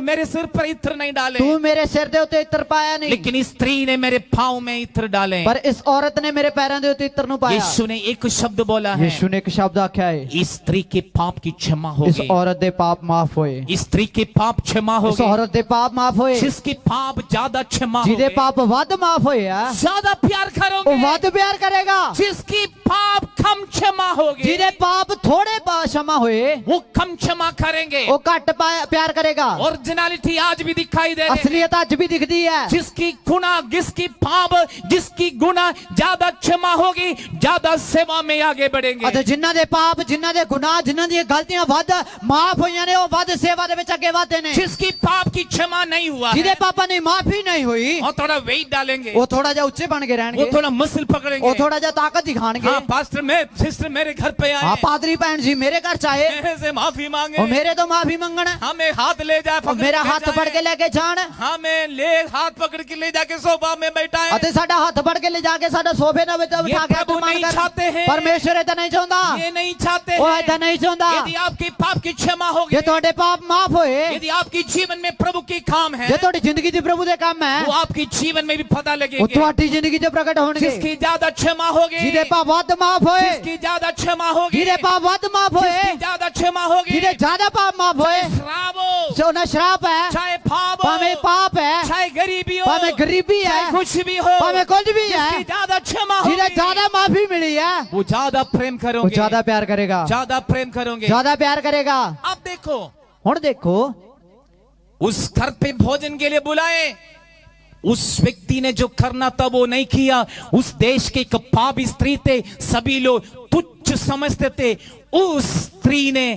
मेरे सिर पर इत्र नहीं डाले, ਤੂੰ ਮੇਰੇ ਸਿਰ ਦੇ ਉੱਤੇ ਇਤਰ ਪਾਇਆ ਨਹੀਂ, लेकिन इस स्त्री ने मेरे पाँव में इत्र डाले। ਪਰ ਇਸ ਔਰਤ ਨੇ ਮੇਰੇ ਪੈਰਾਂ ਦੇ ਉੱਤੇ ਇਤਰ ਨੂੰ ਪਾਇਆ। यीशु ने एक शब्द बोला है, ਯੀਸ਼ੂ ਨੇ ਇੱਕ ਸ਼ਬਦ ਆਖਿਆ ਹੈ, इस स्त्री के पाप की क्षमा हो ਇਸ गई, ਔਰਤ ਦੇ ਪਾਪ ਮਾਫ ਹੋਏ, इस स्त्री के पाप क्षमा हो ਇਸ गए, ਔਰਤ ਦੇ ਪਾਪ ਮਾਫ ਹੋਏ, जिसके पाप ज्यादा क्षमा हो ਜਿਹਦੇ गए, ਪਾਪ ਵੱਧ ਮਾਫ ਹੋਏ ਆ ज्यादा प्यार ਉਹ करोगे, ਵੱਧ ਪਿਆਰ ਕਰੇਗਾ, जिसकी पाप कम क्षमा होगी ਜਿਹਦੇ ਪਾਪ ਥੋੜੇ क्षमा ਹੋਏ वो कम क्षमा करेंगे। ਉਹ ਘੱਟ ਪਿਆਰ ਕਰੇਗਾ। ओरिजिनलिटी आज भी दिखाई दे रही है, ਅਸਲੀਅਤ ਅੱਜ ਵੀ ਦਿਖਦੀ ਹੈ, जिसकी गुना जिसकी पाप जिसकी गुना ज्यादा क्षमा होगी ज्यादा सेवा में आगे बढ़ेंगे। ਅਤੇ ਜਿਨ੍ਹਾਂ ਦੇ ਪਾਪ, ਜਿਨ੍ਹਾਂ ਦੇ ਗੁਨਾਹ, ਜਿਨ੍ਹਾਂ ਦੀਆਂ ਗਲਤੀਆਂ ਵੱਧ ਮਾਫ ਹੋਈਆਂ ਨੇ ਉਹ ਵੱਧ ਸੇਵਾ ਦੇ ਵਿੱਚ ਅੱਗੇ ਵਧਦੇ ਨੇ। जिसकी पाप की क्षमा नहीं हुआ ਜਿਹਦੇ है, ਪਾਪਾਂ ਦੀ ਮਾਫੀ ਨਹੀਂ ਹੋਈ वो थोड़ा वेट डालेंगे, ਉਹ ਥੋੜਾ ਜਿਹਾ ਉੱਚੇ ਬਣ ਕੇ वो ਰਹਿਣਗੇ, थोड़ा मसल ਉਹ पकड़ेंगे। ਥੋੜਾ ਜਿਹਾ ਤਾਕਤ ਦਿਖਾਣਗੇ। हाँ पास्टर सिस्टर मेरे घर पे आए, ਹਾਂ ਪਾਦਰੀ ਭੈਣ ਜੀ ਮੇਰੇ ਘਰ ਚ ਆਏ, मेरे से माफी मांगे, ਉਹ ਮੇਰੇ ਤੋਂ ਮਾਫੀ ਮੰਗਣ, हमें हाथ ले जाए, ਉਹ ਮੇਰਾ ਹੱਥ ਫੜ ਕੇ ਲੈ ਕੇ ਜਾਣ, हमें ले हाथ पकड़ के ले जाके सोफा में बैठाए। ਅਤੇ ਸਾਡਾ ਹੱਥ ਫੜ ਕੇ ਲੈ ਜਾ ਕੇ ਸਾਡਾ ਸੋਫੇ ਦੇ ਵਿੱਚ ਬਿਠਾ ਕੇ प्रभु ਅਪਮਾਨ नहीं ਕਰਨ। चाहते हैं, ਪਰਮੇਸ਼ਰ ਇਹ ਤਾਂ ਨਹੀਂ ਚਾਹੁੰਦਾ, ये नहीं चाहते ਉਹ हैं। ਏਦਾਂ ਨਹੀਂ ਚਾਹੁੰਦਾ। यदि आपके पाप की क्षमा होगी, ਜੇ ਤੁਹਾਡੇ ਪਾਪ ਮਾਫ ਹੋਏ, यदि आपके जीवन में प्रभु की काम है, ਜੇ ਤੁਹਾਡੀ ਜ਼ਿੰਦਗੀ 'ਚ ਪ੍ਰਭੂ ਦੇ ਕੰਮ ਹੈ, वो आपके जीवन में भी पता ਉਹ लगेंगे। ਤੁਹਾਡੀ ਜ਼ਿੰਦਗੀ 'ਚ ਪ੍ਰਗਟ ਹੋਣਗੇ। जिसकी ज्यादा क्षमा होगी, ਜਿਹਦੇ ਪਾਪ ਵੱਧ ਮਾਫ ਹੋਏ, जिसकी ज्यादा क्षमा होगी, ਜਿਹਦੇ ਪਾਪ ਵੱਧ ਮਾਫ ਹੋਏ, जिसकी ज्यादा क्षमा होगी, ਜਿਹਦੇ ਜ਼ਿਆਦਾ ਪਾਪ ਮਾਫ ਹੋਏ, शराब हो, ਜੋ ਨਾ ਸ਼ਰਾਬ ਹੈ, चाहे पाप ਭਾਵੇਂ हो, ਪਾਪ ਹੈ, चाहे गरीबी हो, ਭਾਵੇਂ ਗਰੀਬੀ ਹੈ, चाहे कुछ भी हो, ਭਾਵੇਂ ਕੁਝ ਵੀ ਹੈ, जिसकी ज्यादा क्षमा ਜਿਹਦੇ होगी, ਜ਼ਿਆਦਾ ਮਾਫੀ ਮਿਲੀ ਹੈ वो ज्यादा प्रेम ਉਹ करोगे, ਜ਼ਿਆਦਾ ਪਿਆਰ ਕਰੇਗਾ, ज्यादा प्रेम करोगे। ਜ਼ਿਆਦਾ ਪਿਆਰ ਕਰੇਗਾ। अब देखो, ਹੁਣ ਦੇਖੋ, उस घर पे भोजन के लिए बुलाए, उस व्यक्ति ने जो करना था वो नहीं किया। उस देश के एक पापी स्त्री थे, सभी लोग तुच्छ समझते थे। उस स्त्री ने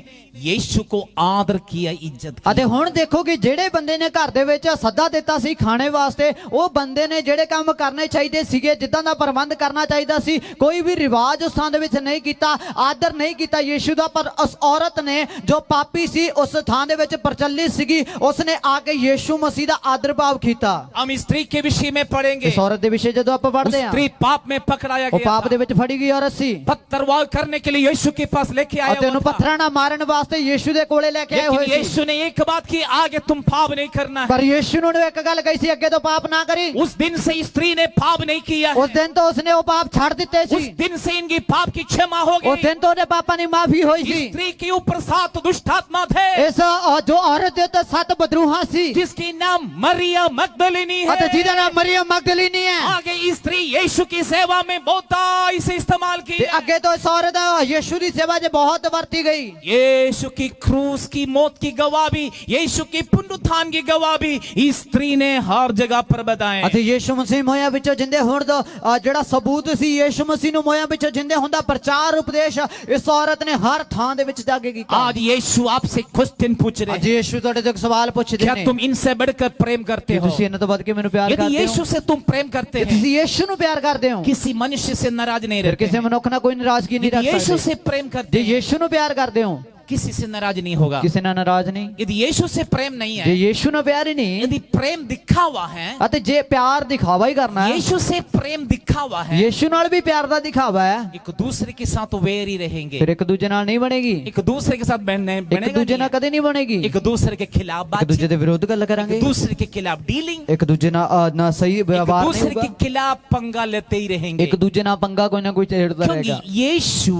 यीशु को आदर किया, इज्जत की। ਅਤੇ ਹੁਣ ਦੇਖੋ ਕਿ ਜਿਹੜੇ ਬੰਦੇ ਨੇ ਘਰ ਦੇ ਵਿੱਚ ਸੱਦਾ ਦਿੱਤਾ ਸੀ ਖਾਣੇ ਵਾਸਤੇ, ਉਹ ਬੰਦੇ ਨੇ ਜਿਹੜੇ ਕੰਮ ਕਰਨੇ ਚਾਹੀਦੇ ਸੀਗੇ, ਜਿੱਦਾਂ ਦਾ ਪ੍ਰਬੰਧ ਕਰਨਾ ਚਾਹੀਦਾ ਸੀ, ਕੋਈ ਵੀ ਰਿਵਾਜ ਉਸ ਥਾਂ ਦੇ ਵਿੱਚ ਨਹੀਂ ਕੀਤਾ, ਆਦਰ ਨਹੀਂ ਕੀਤਾ ਯੀਸ਼ੂ ਦਾ। ਪਰ ਉਸ ਔਰਤ ਨੇ ਜੋ ਪਾਪੀ ਸੀ, ਉਸ ਥਾਂ ਦੇ ਵਿੱਚ ਪ੍ਰਚਲਿਤ ਸੀਗੀ, ਉਸਨੇ ਆ ਕੇ ਯੀਸ਼ੂ ਮਸੀਹ ਦਾ ਆਦਰ ਭਾਵ ਕੀਤਾ। हम स्त्री के विषय में पढ़ेंगे। ਇਸ ਔਰਤ ਦੇ ਵਿਸ਼ੇ ਜਦੋਂ ਆਪਾਂ उस ਪੜ੍ਹਦੇ ਹਾਂ, स्त्री पाप में पकड़ाया ਉਹ गया ਪਾਪ था। ਦੇ ਵਿੱਚ ਫੜੀ ਗਈ ਔਰਤ ਸੀ, पत्थरवाह करने के लिए यीशु के पास लेके आया ਅਤੇ ਉਹਨੂੰ हुआ था। ਪੱਥਰਾਂ ਨਾਲ ਮਾਰਨ ਵਾਸਤੇ ਯੀਸ਼ੂ ਦੇ ਕੋਲੇ ਲੈ ਕੇ ਆਏ लेकिन ਹੋਏ ਸੀ। यीशु ने एक बात की, आगे तुम पाप नहीं करना है। ਪਰ ਯੀਸ਼ੂ ਨੂੰ ਇੱਕ ਗੱਲ ਕਹੀ ਸੀ, ਅੱਗੇ ਤੋਂ ਪਾਪ ਨਾ ਕਰੀ। उस दिन से स्त्री ने पाप नहीं किया है। ਉਸ ਦਿਨ ਤੋਂ ਉਸਨੇ ਉਹ ਪਾਪ ਛੱਡ ਦਿੱਤੇ उस ਸੀ, दिन से इनकी पाप की क्षमा हो ਉਸ गई। ਦਿਨ ਤੋਂ ਉਹਦੇ ਪਾਪਾਂ ਦੀ ਮਾਫੀ ਹੋਈ इस ਸੀ। स्त्री के ऊपर 7 दुष्ट आत्मा थे, ਇਸ ਜੋ ਔਰਤ ਦੇ ਉੱਤੇ 7 ਬਦਰੂਹਾਂ ਸੀ, जिसकी नाम मरिया मगदलिनी ਅਤੇ है। ਜਿਹਦਾ ਨਾਮ ਮਰੀਮ ਮਗਦਲੀਨੀ ਹੈ। आगे इस स्त्री यीशु की सेवा में बहुत इसे इस्तेमाल ਤੇ किया। ਅੱਗੇ ਤੋਂ ਇਸ ਔਰਤ ਯੀਸ਼ੂ ਦੀ ਸੇਵਾ 'ਚ ਬਹੁਤ ਵਰਤੀ ਗਈ। यीशु की क्रूस की मौत की गवाह भी, यीशु की पुनरुत्थान की गवाह भी इस स्त्री ने हर जगह पर बताए। ਅਤੇ ਯੀਸ਼ੂ ਮਸੀਹ ਮੋਹਿਆਂ ਵਿੱਚੋਂ ਜਿੰਦੇ ਹੋਣ ਦਾ ਜਿਹੜਾ ਸਬੂਤ ਸੀ, ਯੀਸ਼ੂ ਮਸੀਹ ਨੂੰ ਮੋਹਿਆਂ ਵਿੱਚੋਂ ਜਿੰਦੇ ਹੋਣ ਦਾ ਪ੍ਰਚਾਰ ਉਪਦੇਸ਼ ਇਸ ਔਰਤ ਨੇ ਹਰ ਥਾਂ ਦੇ ਵਿੱਚ ਜਾ ਕੇ ਕੀਤਾ। आज यीशु आपसे क्वेश्चन पूछ रहे ਅੱਜ हैं, ਯੀਸ਼ੂ ਤੁਹਾਡੇ ਤੋਂ ਇੱਕ ਸਵਾਲ ਪੁੱਛਦੇ क्या ਨੇ, तुम इनसे बढ़कर प्रेम करते ਕਿ हो? ਤੁਸੀਂ ਇਹਨਾਂ ਤੋਂ ਵੱਧ ਕੇ ਮੈਨੂੰ ਪਿਆਰ यदि ਕਰਦੇ ਹੋ? यीशु से तुम प्रेम करते ਕਿ हैं, ਤੁਸੀਂ ਯੀਸ਼ੂ ਨੂੰ ਪਿਆਰ ਕਰਦੇ ਹੋ, किसी मनुष्य से नाराज नहीं ਫਿਰ रहते ਕਿਸੇ हैं। ਮਨੁੱਖ ਨਾਲ ਕੋਈ ਨਾਰਾਜ਼ਗੀ ਨਹੀਂ यदि ਰੱਖ यीशु ਸਕਦੇ। से प्रेम ਜੇ करते हैं, ਯੀਸ਼ੂ ਨੂੰ ਪਿਆਰ ਕਰਦੇ ਹੋ, किसी से नाराज नहीं होगा। ਕਿਸੇ ਨਾਲ ਨਾਰਾਜ਼ ਨਹੀਂ। यदि यीशु से प्रेम नहीं ਜੇ है, ਯੀਸ਼ੂ ਨਾਲ ਪਿਆਰ ਹੀ ਨਹੀਂ, यदि प्रेम दिखा हुआ है, ਅਤੇ ਜੇ ਪਿਆਰ ਦਿਖਾਵਾ ਹੀ ਕਰਨਾ ਹੈ, यीशु से प्रेम दिखा हुआ है, ਯੀਸ਼ੂ ਨਾਲ ਵੀ ਪਿਆਰ ਦਾ ਦਿਖਾਵਾ ਹੈ, एक दूसरे के साथ वैर ही रहेंगे, ਫਿਰ ਇੱਕ दੂਜੇ ਨਾਲ ਨਹੀਂ ਬਣੇਗੀ, एक दूसरे के साथ ਇੱਕ बनेगा ਦੂਜੇ ਨਾਲ नहीं। ਕਦੇ ਨਹੀਂ ਬਣੇਗੀ। एक दूसरे के खिलाफ ਇੱਕ ਦੂਜੇ बातचीत, ਦੇ ਵਿਰੋਧ ਗੱਲ एक ਕਰਾਂਗੇ, दूसरे के खिलाफ डीलिंग, ਇੱਕ ਦੂਜੇ ਨਾਲ ਨਾ ਸਹੀ एक ਵਿਵਹਾਰ ਨਹੀਂ दूसरे के ਹੋਊਗਾ, खिलाफ पंगा लेते ही रहेंगे। ਇੱਕ ਦੂਜੇ ਨਾਲ ਪੰਗਾ ਕੋਈ ਨਾ ਕੋਈ ਛੇੜਦਾ क्योंकि ਰਹੇਗਾ। यीशु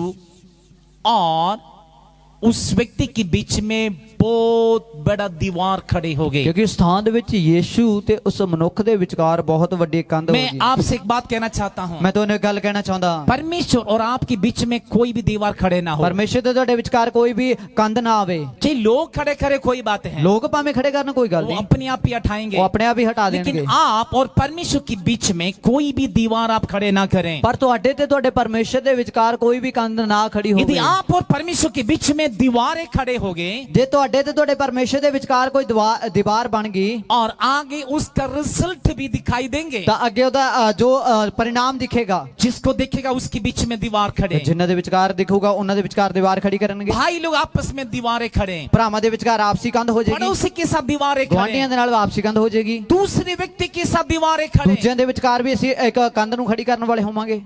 और उस व्यक्ति के बीच में बहुत बड़ा दीवार खड़े हो गए। ਕਿਉਂਕਿ ਉਸ ਸਥਾਨ ਦੇ ਵਿੱਚ ਯੀਸ਼ੂ ਤੇ ਉਸ ਮਨੁੱਖ ਦੇ ਵਿਚਕਾਰ ਬਹੁਤ ਵੱਡੀ ਕੰਧ ਹੋ मैं ਗਈ। आपसे एक बात कहना चाहता हूँ, ਮੈਂ ਤੁਹਾਨੂੰ ਇੱਕ ਗੱਲ ਕਹਿਣਾ ਚਾਹੁੰਦਾ ਹਾਂ, परमेश्वर और आपके बीच में कोई भी दीवार खड़े ना हो। ਪਰਮੇਸ਼ਰ ਤੇ ਤੁਹਾਡੇ ਵਿਚਕਾਰ ਕੋਈ ਵੀ ਕੰਧ ਨਾ ਆਵੇ। चाहे लोग खड़े खड़े कोई बात है, ਲੋਕ ਭਾਵੇਂ ਖੜੇ ਕਰਨ ਕੋਈ ਗੱਲ वो ਨਹੀਂ, अपने आप ही हटाएंगे, ਉਹ ਆਪਣੇ ਆਪ ਹੀ ਹਟਾ लेकिन ਦੇਣਗੇ। आप और परमेश्वर के बीच में कोई भी दीवार आप खड़े ना करें। ਪਰ ਤੁਹਾਡੇ ਤੇ ਤੁਹਾਡੇ ਪਰਮੇਸ਼ਰ ਦੇ ਵਿਚਕਾਰ ਕੋਈ ਵੀ ਕੰਧ ਨਾ ਖੜੀ यदि ਹੋਵੇ। आप और परमेश्वर के बीच में दीवारें खड़े हो गए ਜੇ ਤੁਹਾਡੇ ਤੇ ਤੁਹਾਡੇ ਪਰਮੇਸ਼ਰ ਦੇ ਵਿਚਕਾਰ ਕੋਈ ਦੀਵਾਰ ਬਣ ਗਈ और आगे उसका रिजल्ट भी दिखाई देंगे, ਤਾਂ ਅੱਗੇ ਉਹਦਾ ਜੋ परिणाम दिखेगा, जिसको देखेगा उसके बीच में दीवार खड़े। ਜਿਨ੍ਹਾਂ ਦੇ ਵਿਚਕਾਰ ਦਿਖੂਗਾ ਉਹਨਾਂ ਦੇ ਵਿਚਕਾਰ ਦੀਵਾਰ ਖੜੀ ਕਰਨਗੇ। भाई लोग आपस में दीवारें खड़े, ਭਰਾਵਾਂ ਦੇ ਵਿਚਕਾਰ ਆਪਸੀ ਕੰਧ ਹੋ ਜਾਏਗੀ, पड़ोसी के साथ दीवारें खड़े, ਗੁਆਂਢੀਆਂ ਦੇ ਨਾਲ ਆਪਸੀ ਕੰਧ ਹੋ ਜਾਏਗੀ, दूसरे व्यक्ति के साथ दीवारें खड़े। ਦੂਜਿਆਂ ਦੇ ਵਿਚਕਾਰ ਵੀ ਅਸੀਂ ਇੱਕ ਕੰਧ ਨੂੰ ਖੜੀ ਕਰਨ ਵਾਲੇ ਹੋਵਾਂਗੇ।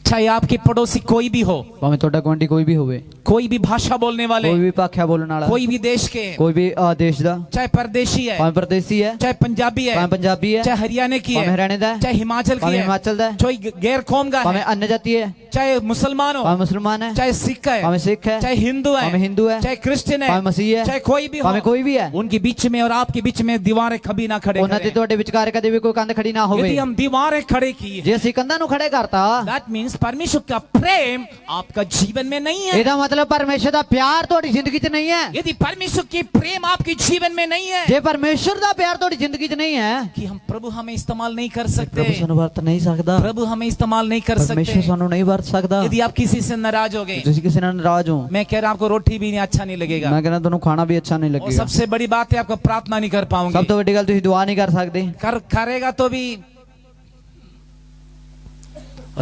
चाहे आपके पड़ोसी कोई भी हो, ਭਾਵੇਂ ਤੁਹਾਡਾ ਗੁਆਂਢੀ ਕੋਈ ਵੀ ਹੋਵੇ, कोई भी भाषा बोलने वाले, ਕੋਈ ਵੀ ਭਾਖਿਆ ਬੋਲਣ ਵਾਲਾ, कोई भी देश के, ਕੋਈ ਵੀ ਦੇਸ਼ ਦਾ, चाहे परदेशी है, ਭਾਵੇਂ ਪਰਦੇਸੀ ਹੈ, चाहे पंजाबी है, ਭਾਵੇਂ ਪੰਜਾਬੀ ਹੈ, चाहे हरियाणा की ਭਾਵੇਂ है, ਹਰਿਆਣੇ ਦਾ ਹੈ, चाहे हिमाचल की ਭਾਵੇਂ है, ਹਿਮਾਚਲ ਦਾ ਹੈ, चाहे गैर कौम का ਭਾਵੇਂ है, अन्य जाति है, चाहे मुसलमान हो, ਭਾਵੇਂ ਮੁਸਲਮਾਨ ਹੈ, चाहे सिख है, ਭਾਵੇਂ ਸਿੱਖ ਹੈ, चाहे हिंदू ਭਾਵੇਂ है, ਹਿੰਦੂ ਹੈ, चाहे क्रिश्चियन है, ਭਾਵੇਂ ਮਸੀਹ ਹੈ, चाहे कोई भी ਭਾਵੇਂ हो, ਕੋਈ ਵੀ ਹੈ, उनके बीच में और आपके बीच में दीवारें कभी ना खड़े ਉਹਨਾਂ ਤੇ करें। ਤੁਹਾਡੇ ਵਿਚਕਾਰ ਕਦੇ ਵੀ ਕੋਈ ਕੰਧ ਖੜੀ ਨਾ ਹੋਵੇ। यदि हम दीवारें खड़े की ਜੇ ਅਸੀਂ ਕੰਧਾਂ ਨੂੰ ਖੜੇ ਕਰਤਾ, दैट मीन्स परमेश्वर का प्रेम आपका जीवन में नहीं है। ਇਹਦਾ ਮਤਲਬ ਪਰਮੇਸ਼ਰ ਦਾ ਪਿਆਰ ਤੁਹਾਡੀ ਜ਼ਿੰਦਗੀ 'ਚ ਨਹੀਂ ਹੈ। यदि परमेश्वर की प्रेम आपके जीवन में नहीं है ਜੇ ਪਰਮੇਸ਼ਰ ਦਾ ਪਿਆਰ ਤੁਹਾਡੀ ਜ਼ਿੰਦਗੀ 'ਚ नहीं है, कि हम प्रभु हमें इस्तेमाल नहीं कर सकते, ਪ੍ਰਭੂ ਸਾਨੂੰ ਵਰਤ ਨਹੀਂ ਸਕਦਾ, प्रभु हमें इस्तेमाल नहीं कर ਪਰਮੇਸ਼ਰ सकते। ਸਾਨੂੰ ਨਹੀਂ ਵਰਤ ਸਕਦਾ। यदि आप किसी से नाराज हो गए, ਤੁਸੀਂ ਕਿਸੇ ਨਾਲ ਨਾਰਾਜ਼ ਹੋ, मैं कह रहा हूं आपको रोटी भी नहीं अच्छा नहीं लगेगा, ਮੈਂ ਕਹਿੰਦਾ ਤੁਹਾਨੂੰ ਖਾਣਾ ਵੀ ਅੱਛਾ ਨਹੀਂ और ਲੱਗੇਗਾ। सबसे बड़ी बात है आपको प्रार्थना नहीं कर ਸਭ पाओगे, ਤੋਂ ਵੱਡੀ ਗੱਲ ਤੁਸੀਂ ਦੁਆ ਨਹੀਂ ਕਰ ਸਕਦੇ। करेगा तो भी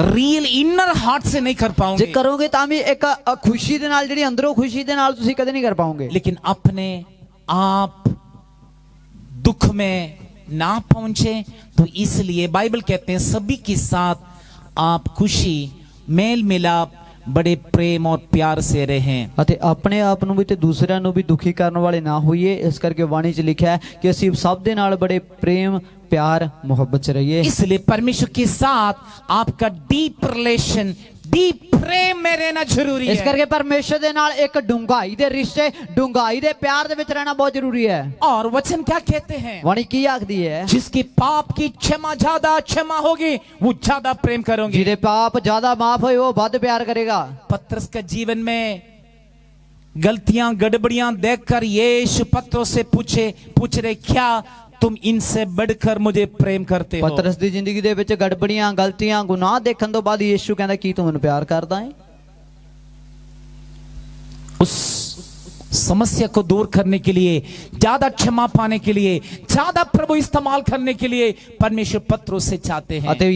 रियल इनर हार्ट से नहीं कर ਜੇ पाओगे, ਕਰੋਗੇ ਤਾਂ ਵੀ ਇੱਕ ਖੁਸ਼ੀ ਦੇ ਨਾਲ, ਜਿਹੜੀ ਅੰਦਰੋਂ ਖੁਸ਼ੀ ਦੇ ਨਾਲ ਤੁਸੀਂ ਕਦੇ ਨਹੀਂ ਕਰ ਪਾਓਗੇ। लेकिन अपने आप दुख में ना पहुंचे, तो इसलिए बाइबल कहते हैं सभी के साथ आप खुशी मेल मिलाप बड़े प्रेम और प्यार से रहें। ਅਤੇ ਆਪਣੇ ਆਪ ਨੂੰ ਵੀ ਤੇ ਦੂਸਰਿਆਂ ਨੂੰ ਵੀ ਦੁਖੀ ਕਰਨ ਵਾਲੇ ਨਾ ਹੋਈਏ। ਇਸ ਕਰਕੇ ਬਾਣੀ 'ਚ ਲਿਖਿਆ ਹੈ ਕਿ ਅਸੀਂ ਸਭ ਦੇ ਨਾਲ ਬੜੇ ਪ੍ਰੇਮ प्यार मोहब्बत से रहिए। इसलिए परमेश्वर के साथ आपका डीप रिलेशन, डीप प्रेम में रहना जरूरी इस है। करके परमेश्वर दे नाल एक डूंघाई दे रिश्ते, डूंघाई दे प्यार दे विच रहना बहुत जरूरी है। और वचन क्या कहते हैं? वाणी की आखदी है, जिसके पाप की क्षमा ज्यादा क्षमा होगी वो ज्यादा प्रेम करोगे। जिहदे पाप ज्यादा माफ होए वो वध प्यार करेगा। पतरस के जीवन में गलतियां गड़बड़ियां देखकर यीशु पतरस से पूछ रहे क्या तुम इनसे बढ़कर मुझे प्रेम करते हो? पतरस दी जिंदगी दे विच गड़बड़ियां गलतियां गुनाह देखण तो बाद यीशु कहंदा की तू मैनूं प्यार करदा है? उस समस्या को दूर करने के लिए, ज्यादा क्षमा पाने के लिए, ज्यादा प्रभु इस्तेमाल करने के लिए परमेश्वर पतरस से चाहते हैं। ਅਤੇ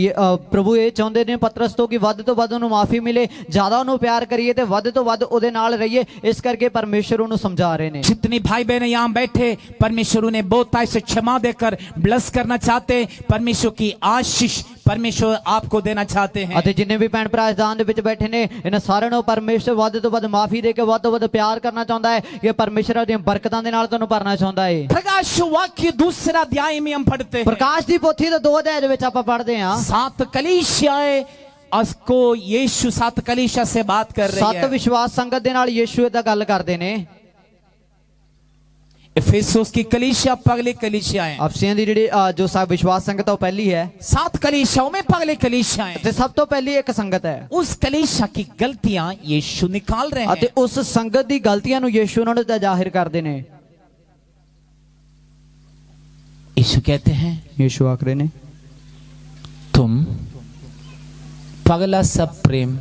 ਪ੍ਰਭੂ ਇਹ ਚਾਹੁੰਦੇ ਨੇ ਪਤਰਸ ਤੋਂ ਕਿ ਵੱਧ ਤੋਂ ਵੱਧ ਉਹਨੂੰ ਮਾਫੀ ਮਿਲੇ, ਜ਼ਿਆਦਾ ਉਹਨੂੰ ਪਿਆਰ ਕਰੀਏ ਤੇ ਵੱਧ ਤੋਂ ਵੱਧ ਉਹਦੇ ਨਾਲ ਰਹੀਏ। ਇਸ ਕਰਕੇ परमेश्वर ਉਹਨੂੰ ਸਮਝਾ ਰਹੇ ਨੇ। जितने भाई बहन यहाँ बैठे परमेश्वर उन्हें बहुतायत से क्षमा देकर ब्लेस करना चाहते हैं। परमेश्वर की आशीष परमेश्वर आपको देना चाहते हैं। ਅਤੇ ਜਿੰਨੇ ਵੀ ਭੈਣ ਭਰਾ ਇਸਦਾਨ ਦੇ ਵਿੱਚ ਬੈਠੇ ਨੇ, ਇਹਨਾਂ ਸਾਰਿਆਂ ਨੂੰ ਪਰਮੇਸ਼ਰ ਵੱਧ ਤੋਂ ਵੱਧ ਮਾਫੀ ਦੇ ਕੇ ਵੱਧ ਤੋਂ ਵੱਧ ਪਿਆਰ ਕਰਨਾ ਚਾਹੁੰਦਾ ਹੈ ਕਿ ਪਰਮੇਸ਼ਰ ਦੀਆਂ ਬਰਕਤਾਂ ਦੇ ਨਾਲ ਤੁਹਾਨੂੰ ਭਰਨਾ ਚਾਹੁੰਦਾ ਹੈ। प्रकाश वाक्य दूसरा अध्याय में हम पढ़ते हैं। ਪ੍ਰਕਾਸ਼ ਦੀ ਪੋਥੀ ਦੇ 2 ਅਧਿਆਇ ਦੇ ਵਿੱਚ ਆਪਾਂ ਪੜ੍ਹਦੇ ਹਾਂ। 7 कलीसियाएं उसको यीशु 7 कलीसिया से बात कर रही 7 है। ਵਿਸ਼ਵਾਸ ਸੰਗਤ ਦੇ ਨਾਲ ਯੀਸ਼ੂ ਇਹਦਾ ਗੱਲ ਕਰਦੇ ਨੇ। इफिसुस की कलीसिया पगली कलीसिया है। ਅਫਸੀਆਂ ਦੀ ਜਿਹੜੀ ਜੋ ਵਿਸ਼ਵਾਸ ਸੰਗਤ ਹੈ ਉਹ ਪਹਿਲੀ ਹੈ 7 कलीसियाओं में पगली कलीसिया है। ਤੇ ਸਭ ਤੋਂ ਪਹਿਲੀ ਇੱਕ ਸੰਗਤ ਹੈ। उस कलीसिया की गलतियां यीशु निकाल रहे ਅਤੇ हैं। ਉਸ ਸੰਗਤ ਦੀ ਗਲਤੀਆਂ ਨੂੰ ਯੀਸ਼ੂ ਉਹਨਾਂ ਨੂੰ ਜ਼ਾਹਿਰ ਕਰਦੇ ਨੇ। यीशु कहते हैं ਯੀਸ਼ੂ ਆਖਦੇ ਨੇ तुम पगला सब प्रेम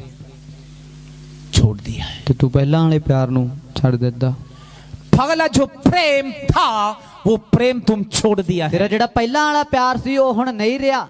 छोड़ दिया है। ਤੇ ਤੂੰ ਪਹਿਲਾਂ ਵਾਲੇ ਪਿਆਰ ਨੂੰ ਛੱਡ ਦਿੱਤਾ। पगला जो प्रेम था वो प्रेम तुम छोड़ दिया है। ਤੇਰਾ ਜਿਹੜਾ ਪਹਿਲਾਂ ਵਾਲਾ ਪਿਆਰ ਸੀ ਉਹ ਹੁਣ ਨਹੀਂ ਰਿਹਾ।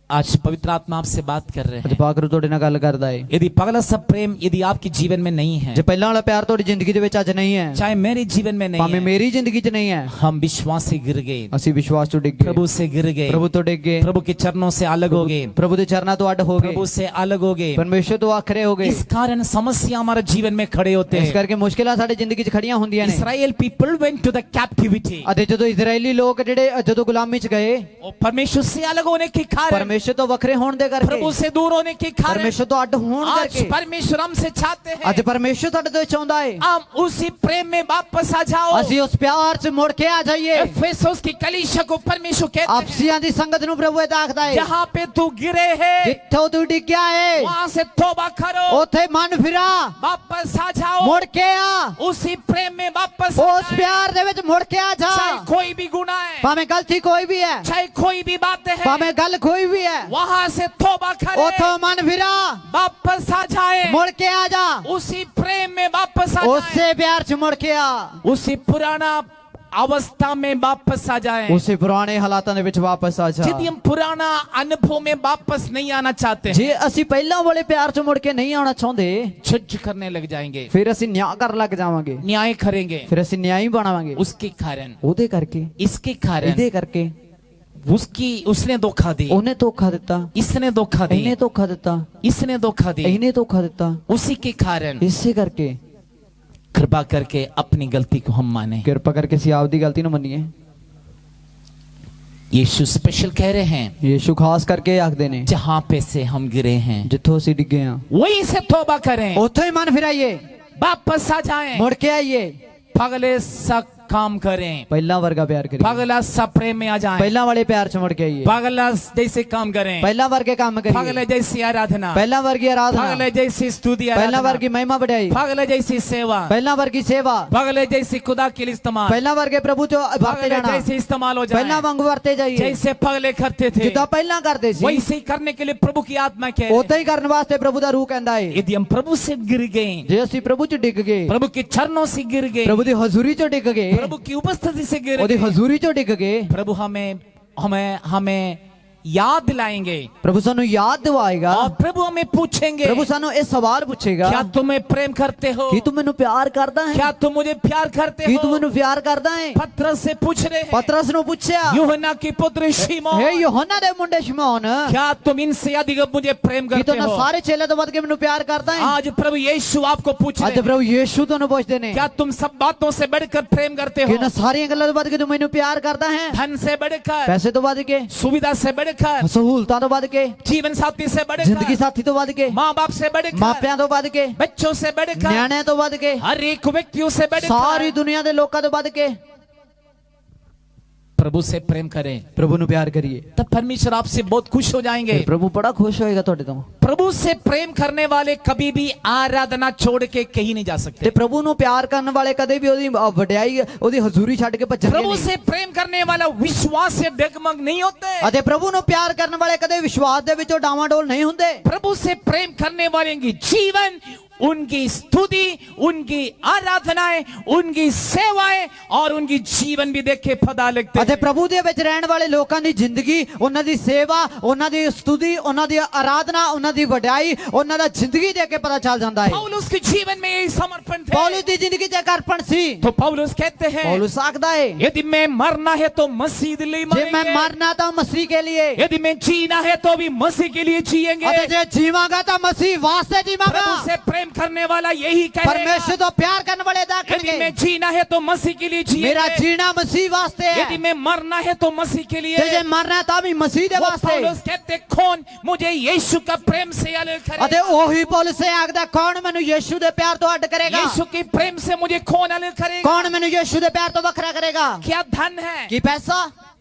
आज पवित्र आत्मा आपसे बात कर रहे ਅੱਜ हैं। ਪਾਕ ਰੂ ਤੁਹਾਡੇ ਨਾਲ ਗੱਲ ਕਰਦਾ ਹੈ। यदि पगला सब प्रेम यदि आपके जीवन में नहीं है, ਜੇ ਪਹਿਲਾਂ ਵਾਲਾ ਪਿਆਰ ਤੁਹਾਡੀ ਜ਼ਿੰਦਗੀ ਦੇ ਵਿੱਚ ਅੱਜ ਨਹੀਂ ਹੈ, चाहे मेरे जीवन में नहीं ਭਾਵੇਂ है, ਮੇਰੀ ਜ਼ਿੰਦਗੀ 'ਚ ਨਹੀਂ ਹੈ, हम विश्वास से गिर गए, ਅਸੀਂ ਵਿਸ਼ਵਾਸ ਤੋਂ ਡਿੱਗ ਗਏ, प्रभु से गिर गए, ਪ੍ਰਭੂ ਤੋਂ ਡਿੱਗ ਗਏ, प्रभु के चरणों से अलग हो गए, ਪ੍ਰਭੂ ਦੇ ਚਰਨਾਂ ਤੋਂ ਅੱਡ ਹੋ ਗਏ, प्रभु से अलग हो गए। ਪਰਮੇਸ਼ਰ ਤੋਂ ਵੱਖਰੇ ਹੋ ਗਏ। इस कारण समस्या हमारे जीवन में खड़े होते ਇਸ हैं। ਕਰਕੇ ਮੁਸ਼ਕਿਲਾਂ ਸਾਡੇ ਜ਼ਿੰਦਗੀ 'ਚ ਖੜੀਆਂ ਹੁੰਦੀਆਂ ਨੇ। Israel people went to the captivity. ਅਤੇ ਜਦੋਂ ਇਜ਼ਰਾਈਲੀ ਲੋਕ ਜਿਹੜੇ ਜਦੋਂ ਗੁਲਾਮੀ 'ਚ ਗਏ, और परमेश्वर से अलग होने के कारण परमेश्वर तो वखरे होने दे करके, प्रभु से दूर होने के कारण परमेश्वर तो अड्ड होने आज करके परमेश्वर हमसे चाहते हैं अज परमेश्वर ਤੁਹਾਡੇ ਤੋਂ ਚਾਹੁੰਦਾ ਹੈ हम उसी प्रेम में वापस आ जाओ। ਅਸੀਂ ਉਸ ਪਿਆਰ 'ਚ ਮੁੜ ਕੇ ਆ ਜਾਈਏ। एफेसुस की कलीसिया को परमेश्वर कहते हैं ਆਪਸੀਆਂ ਦੀ ਸੰਗਤ ਨੂੰ ਪ੍ਰਭੂ ਇਹ ਆਖਦਾ ਹੈ जहाँ पे तू गिरे है ਜਿੱਥੋਂ ਤੂੰ ਡਿੱਗਿਆ ਹੈ वहाँ से तौबा करो, ਉੱਥੇ ਮਨ ਫਿਰਾ, वापस आ जाओ, ਮੁੜ ਕੇ ਆ, उसी प्रेम में वापस आ ਉਸ जाए। ਪਿਆਰ ਦੇ ਵਿੱਚ ਮੁੜ ਕੇ ਆ ਜਾ। चाहे कोई भी गुनाह है, ਭਾਵੇਂ ਗਲਤੀ ਕੋਈ ਵੀ ਹੈ, चाहे कोई भी बातें है, ਭਾਵੇਂ ਗੱਲ ਕੋਈ ਵੀ ਹੈ, वहाँ से तौबा करे, ਉੱਥੋਂ ਮਨ ਫਿਰਾ, वापस आ जाए, ਮੁੜ ਕੇ ਆ ਜਾ। उसी प्रेम में वापस आ जाए, ਉਸੇ ਪਿਆਰ 'ਚ ਮੁੜ ਕੇ ਆ, उसी पुराना अवस्था में वापस आ जाए। ਉਸੇ ਪੁਰਾਣੇ ਹਾਲਾਤਾਂ ਦੇ ਵਿੱਚ ਵਾਪਸ ਆ ਜਾ। यदि हम पुराना अनुभव में वापस नहीं आना चाहते हैं, ਜੇ ਅਸੀਂ ਪਹਿਲਾਂ ਵਾਲੇ ਪਿਆਰ 'ਚ ਮੁੜ ਕੇ ਨਹੀਂ ਆਉਣਾ ਚਾਹੁੰਦੇ जज करने लग जाएंगे, ਫਿਰ ਅਸੀਂ ਨਿਆਂ ਕਰਨ ਲੱਗ ਜਾਵਾਂਗੇ, न्याय करेंगे, ਫਿਰ ਅਸੀਂ ਨਿਆਂ ਹੀ ਬਣਾਵਾਂਗੇ। उसके कारण, ਉਹਦੇ ਕਰਕੇ, इसके कारण, ਇਹਦੇ ਕਰਕੇ उसने धोखा दी, ਉਹਨੇ ਧੋਖਾ ਦਿੱਤਾ, इसने धोखा ਇਹਨੇ दी, ਧੋਖਾ ਦਿੱਤਾ, इसने धोखा दी, ਇਹਨੇ ਧੋਖਾ ਦਿੱਤਾ। उसी के कारण ਇਸੇ ਕਰਕੇ कृपा करके अपनी गलती को हम माने। ਕਿਰਪਾ ਕਰਕੇ ਅਸੀਂ ਆਪਦੀ ਗਲਤੀ ਨੂੰ ਮੰਨੀਏ। यीशु स्पेशल कह रहे हैं ਯੀਸ਼ੂ ਖਾਸ ਕਰਕੇ ਆਖਦੇ ਨੇ जहाँ पे से हम गिरे हैं ਜਿੱਥੋਂ ਅਸੀਂ ਡਿੱਗੇ ਆ वहीं से तौबा करें, ਉੱਥੋਂ ਹੀ ਮਨ ਫਿਰਾਈਏ, वापस आ जाएं, ਮੁੜ ਕੇ आइए, पगले सा काम करें, ਪਹਿਲਾਂ ਵਰਗਾ ਪਿਆਰ ਕਰੀਏ, पगला सा प्रेम में आ जाएं, ਪਹਿਲਾਂ ਵਾਲੇ ਪਿਆਰ 'ਚ ਮੁੜ ਕੇ ਆਈਏ, पगला जैसे काम करें, ਪਹਿਲਾਂ ਵਰਗੇ ਕੰਮ पगले ਕਰੀਏ, जैसी आराधना, ਪਹਿਲਾਂ ਵਰਗੀ ਆਰਾਧਨਾ, पगले जैसी स्तुति ਪਹਿਲਾਂ आराधना, ਵਰਗੀ ਮਹਿਮਾ ਵਡਿਆਈ, पगले जैसी सेवा, ਪਹਿਲਾਂ ਵਰਗੀ ਸੇਵਾ, पगले जैसी खुदा के लिए इस्तेमाल, ਪਹਿਲਾਂ ਵਰਗੇ ਪ੍ਰਭੂ 'ਚ ਵਰਤੇ पगले ਜਾਣਾ, जैसे इस्तेमाल हो ਪਹਿਲਾਂ जाए, ਵਾਂਗ ਵਰਤੇ ਜਾਈਏ, जैसे पगले करते थे ਜਿੱਦਾਂ ਪਹਿਲਾਂ ਕਰਦੇ ਸੀ वैसे ही करने के लिए प्रभु की आत्मा कह रही है। ਉਦਾਂ ਹੀ ਕਰਨ ਵਾਸਤੇ ਪ੍ਰਭੂ ਦਾ ਰੂਹ ਕਹਿੰਦਾ ਹੈ। यदि हम प्रभु से गिर गए, ਜੇ ਅਸੀਂ ਪ੍ਰਭੂ 'ਚ ਡਿੱਗ ਗਏ, प्रभु के चरणों से गिर गए, ਪ੍ਰਭੂ ਦੀ ਹਜ਼ੂਰੀ 'ਚ ਡਿੱਗ ਗਏ, प्रभु की उपस्थिति से गिर ਉਹਦੀ गए, ਹਜ਼ੂਰੀ 'ਚ ਡਿੱਗ ਗਏ, प्रभु हमें हमें हमें याद दिलाएंगे ਪ੍ਰਭੂ ਸਾਨੂੰ ਯਾਦ ਦਿਵਾਏਗਾ, और प्रभु हमें पूछेंगे ਪ੍ਰਭੂ ਸਾਨੂੰ ਇਹ ਸਵਾਲ ਪੁੱਛੇਗਾ क्या तुम मैं प्रेम करते हो, ਕਿ ਤੂੰ ਮੈਨੂੰ ਪਿਆਰ ਕਰਦਾ ਹੈ, क्या तुम मुझे प्यार करते ਕਿ ਤੂੰ हो। ਮੈਨੂੰ ਪਿਆਰ ਕਰਦਾ ਹੈ। पतरस से पूछ रहे हैं, ਪਤਰਸ ਨੂੰ ਪੁੱਛਿਆ, यूहन्ना की पुत्र शिमोन, हे ਯੋਹਨਾ ਦੇ ਮੁੰਡੇ ਸ਼ਮੌਨ, क्या तुम इनसे अधिक मुझे प्रेम ਕਿ करते ਤੂੰ ਨਾ हो। ਸਾਰੇ ਚੇਲੇ ਤੋਂ ਵੱਧ ਕੇ ਮੈਨੂੰ ਪਿਆਰ ਕਰਦਾ ਹੈ। आज प्रभु यीशु आपको पूछ ਅੱਜ रहे हैं, ਪ੍ਰਭੂ ਯੀਸ਼ੂ ਤੁਹਾਨੂੰ ਪੁੱਛਦੇ ਨੇ क्या तुम सब बातों से बढ़कर प्रेम करते ਕਿ हो, ਨਾ ਸਾਰੀਆਂ ਗੱਲਾਂ ਤੋਂ ਵੱਧ ਕੇ ਤੂੰ ਮੈਨੂੰ ਪਿਆਰ ਕਰਦਾ ਹੈ, धन से बढ़कर, ਪੈਸੇ ਤੋਂ ਵੱਧ ਕੇ, सुविधा से बढ़कर, ਸਹੂਲਤਾਂ ਤੋਂ ਵੱਧ ਕੇ, जीवन साथी से ਜ਼ਿੰਦਗੀ बढ़कर, ਸਾਥੀ ਤੋਂ ਵੱਧ ਕੇ, माँ बाप से बढ़कर, ਮਾਪਿਆਂ ਤੋਂ ਵੱਧ ਕੇ, बच्चों से बढ़कर, ਨਿਆਣਿਆਂ ਤੋਂ ਵੱਧ ਕੇ, हर एक व्यक्तियों से ਸਾਰੀ बढ़कर ਦੁਨੀਆ ਦੇ ਲੋਕਾਂ ਤੋਂ ਵੱਧ ਕੇ प्रभु से प्रेम करें, ਪ੍ਰਭੂ ਨੂੰ ਪਿਆਰ ਕਰੀਏ। तब परमेश्वर आपसे बहुत खुश हो जाएंगे। ਫਿਰ ਪ੍ਰਭੂ ਬੜਾ ਖੁਸ਼ ਹੋਏਗਾ ਤੁਹਾਡੇ ਤੋਂ। प्रभु से प्रेम करने वाले कभी भी आराधना छोड़ के कहीं नहीं जा ਤੇ सकते। ਪ੍ਰਭੂ ਨੂੰ ਪਿਆਰ ਕਰਨ ਵਾਲੇ ਕਦੇ ਵੀ ਉਹਦੀ ਵਡਿਆਈ, ਉਹਦੀ ਹਜ਼ੂਰੀ ਛੱਡ ਕੇ ਭੱਜਣਗੇ प्रभु ਨਹੀਂ। से प्रेम करने वाला विश्वास से डगमग नहीं होते। ਅਤੇ ਪ੍ਰਭੂ ਨੂੰ ਪਿਆਰ ਕਰਨ ਵਾਲੇ ਕਦੇ ਵਿਸ਼ਵਾਸ ਦੇ ਵਿੱਚੋਂ ਡਾਵਾਡੋਲ ਨਹੀਂ ਹੁੰਦੇ। प्रभु से प्रेम करने वाले की जीवन, उनकी स्तुति, उनकी आराधनाएं, उनकी सेवाएं और उनकी जीवन भी देख के पता लगते ਅਤੇ हैं। ਪ੍ਰਭੂ ਦੇ ਵਿੱਚ ਰਹਿਣ ਵਾਲੇ ਲੋਕਾਂ ਦੀ ਜ਼ਿੰਦਗੀ, ਉਹਨਾਂ ਦੀ ਸੇਵਾ, ਉਹਨਾਂ ਦੀ ਸਤੁਤੀ, ਉਹਨਾਂ ਦੀ ਆਰਾਧਨਾ, ਉਹਨਾਂ ਦੀ ਵਡਿਆਈ, ਉਹਨਾਂ ਦਾ ਜ਼ਿੰਦਗੀ ਦੇਖ ਕੇ ਪਤਾ ਚੱਲ ਜਾਂਦਾ ਹੈ। पौलुस के जीवन में यही समर्पण थे। ਪੌਲੁਸ ਦੀ ਜ਼ਿੰਦਗੀ 'ਚ ਇੱਕ ਅਰਪਣ ਸੀ। तो पौलुस कहते हैं, ਪੌਲੁਸ ਆਖਦਾ ਹੈ, यदि मैं मरना है तो मसीह के लिए ਜੇ ਮੈਂ मरेंगे, ਮਰਨਾ ਤਾਂ ਮਸੀਹ के लिए, यदि मैं जीना है तो भी मसीह के लिए जिएंगे। ਅਤੇ ਜੇ ਜੀਵਾਂਗਾ ਤਾਂ ਮਸੀਹ ਵਾਸਤੇ ਜੀਵਾਂਗਾ। प्रभु से प्रेम करने वाला यही कहेगा, ਪਰਮੇਸ਼ਰ ਤੋਂ ਪਿਆਰ ਕਰਨ ਵਾਲੇ ਦਾ यदि मैं ਆਖਣਗੇ, जीना है तो मसीह के लिए ਮੇਰਾ जिएंगे, ਜੀਣਾ ਮਸੀਹ ਵਾਸਤੇ ਹੈ, यदि मैं मरना है तो मसीह के लिए। ਤੇ ਜੇ ਮਰਨਾ ਹੈ ਤਾਂ ਵੀ ਮਸੀਹ ਦੇ वो ਵਾਸਤੇ। पौलुस कहते, कौन मुझे यीशु का प्रेम से अलग ਅਤੇ करेगा, ਉਹੀ ਪੌਲੁਸ ਇਹ ਆਖਦਾ, ਕੌਣ ਮੈਨੂੰ ਯੀਸ਼ੂ ਦੇ ਪਿਆਰ ਤੋਂ ਅੱਡ ਕਰੇਗਾ, यीशु के प्रेम से मुझे कौन अलग करेगा। ਕੌਣ ਮੈਨੂੰ ਯੀਸ਼ੂ ਦੇ ਪਿਆਰ ਤੋਂ ਵੱਖਰਾ ਕਰੇਗਾ। क्या धन है, ਕੀ ਪੈਸਾ,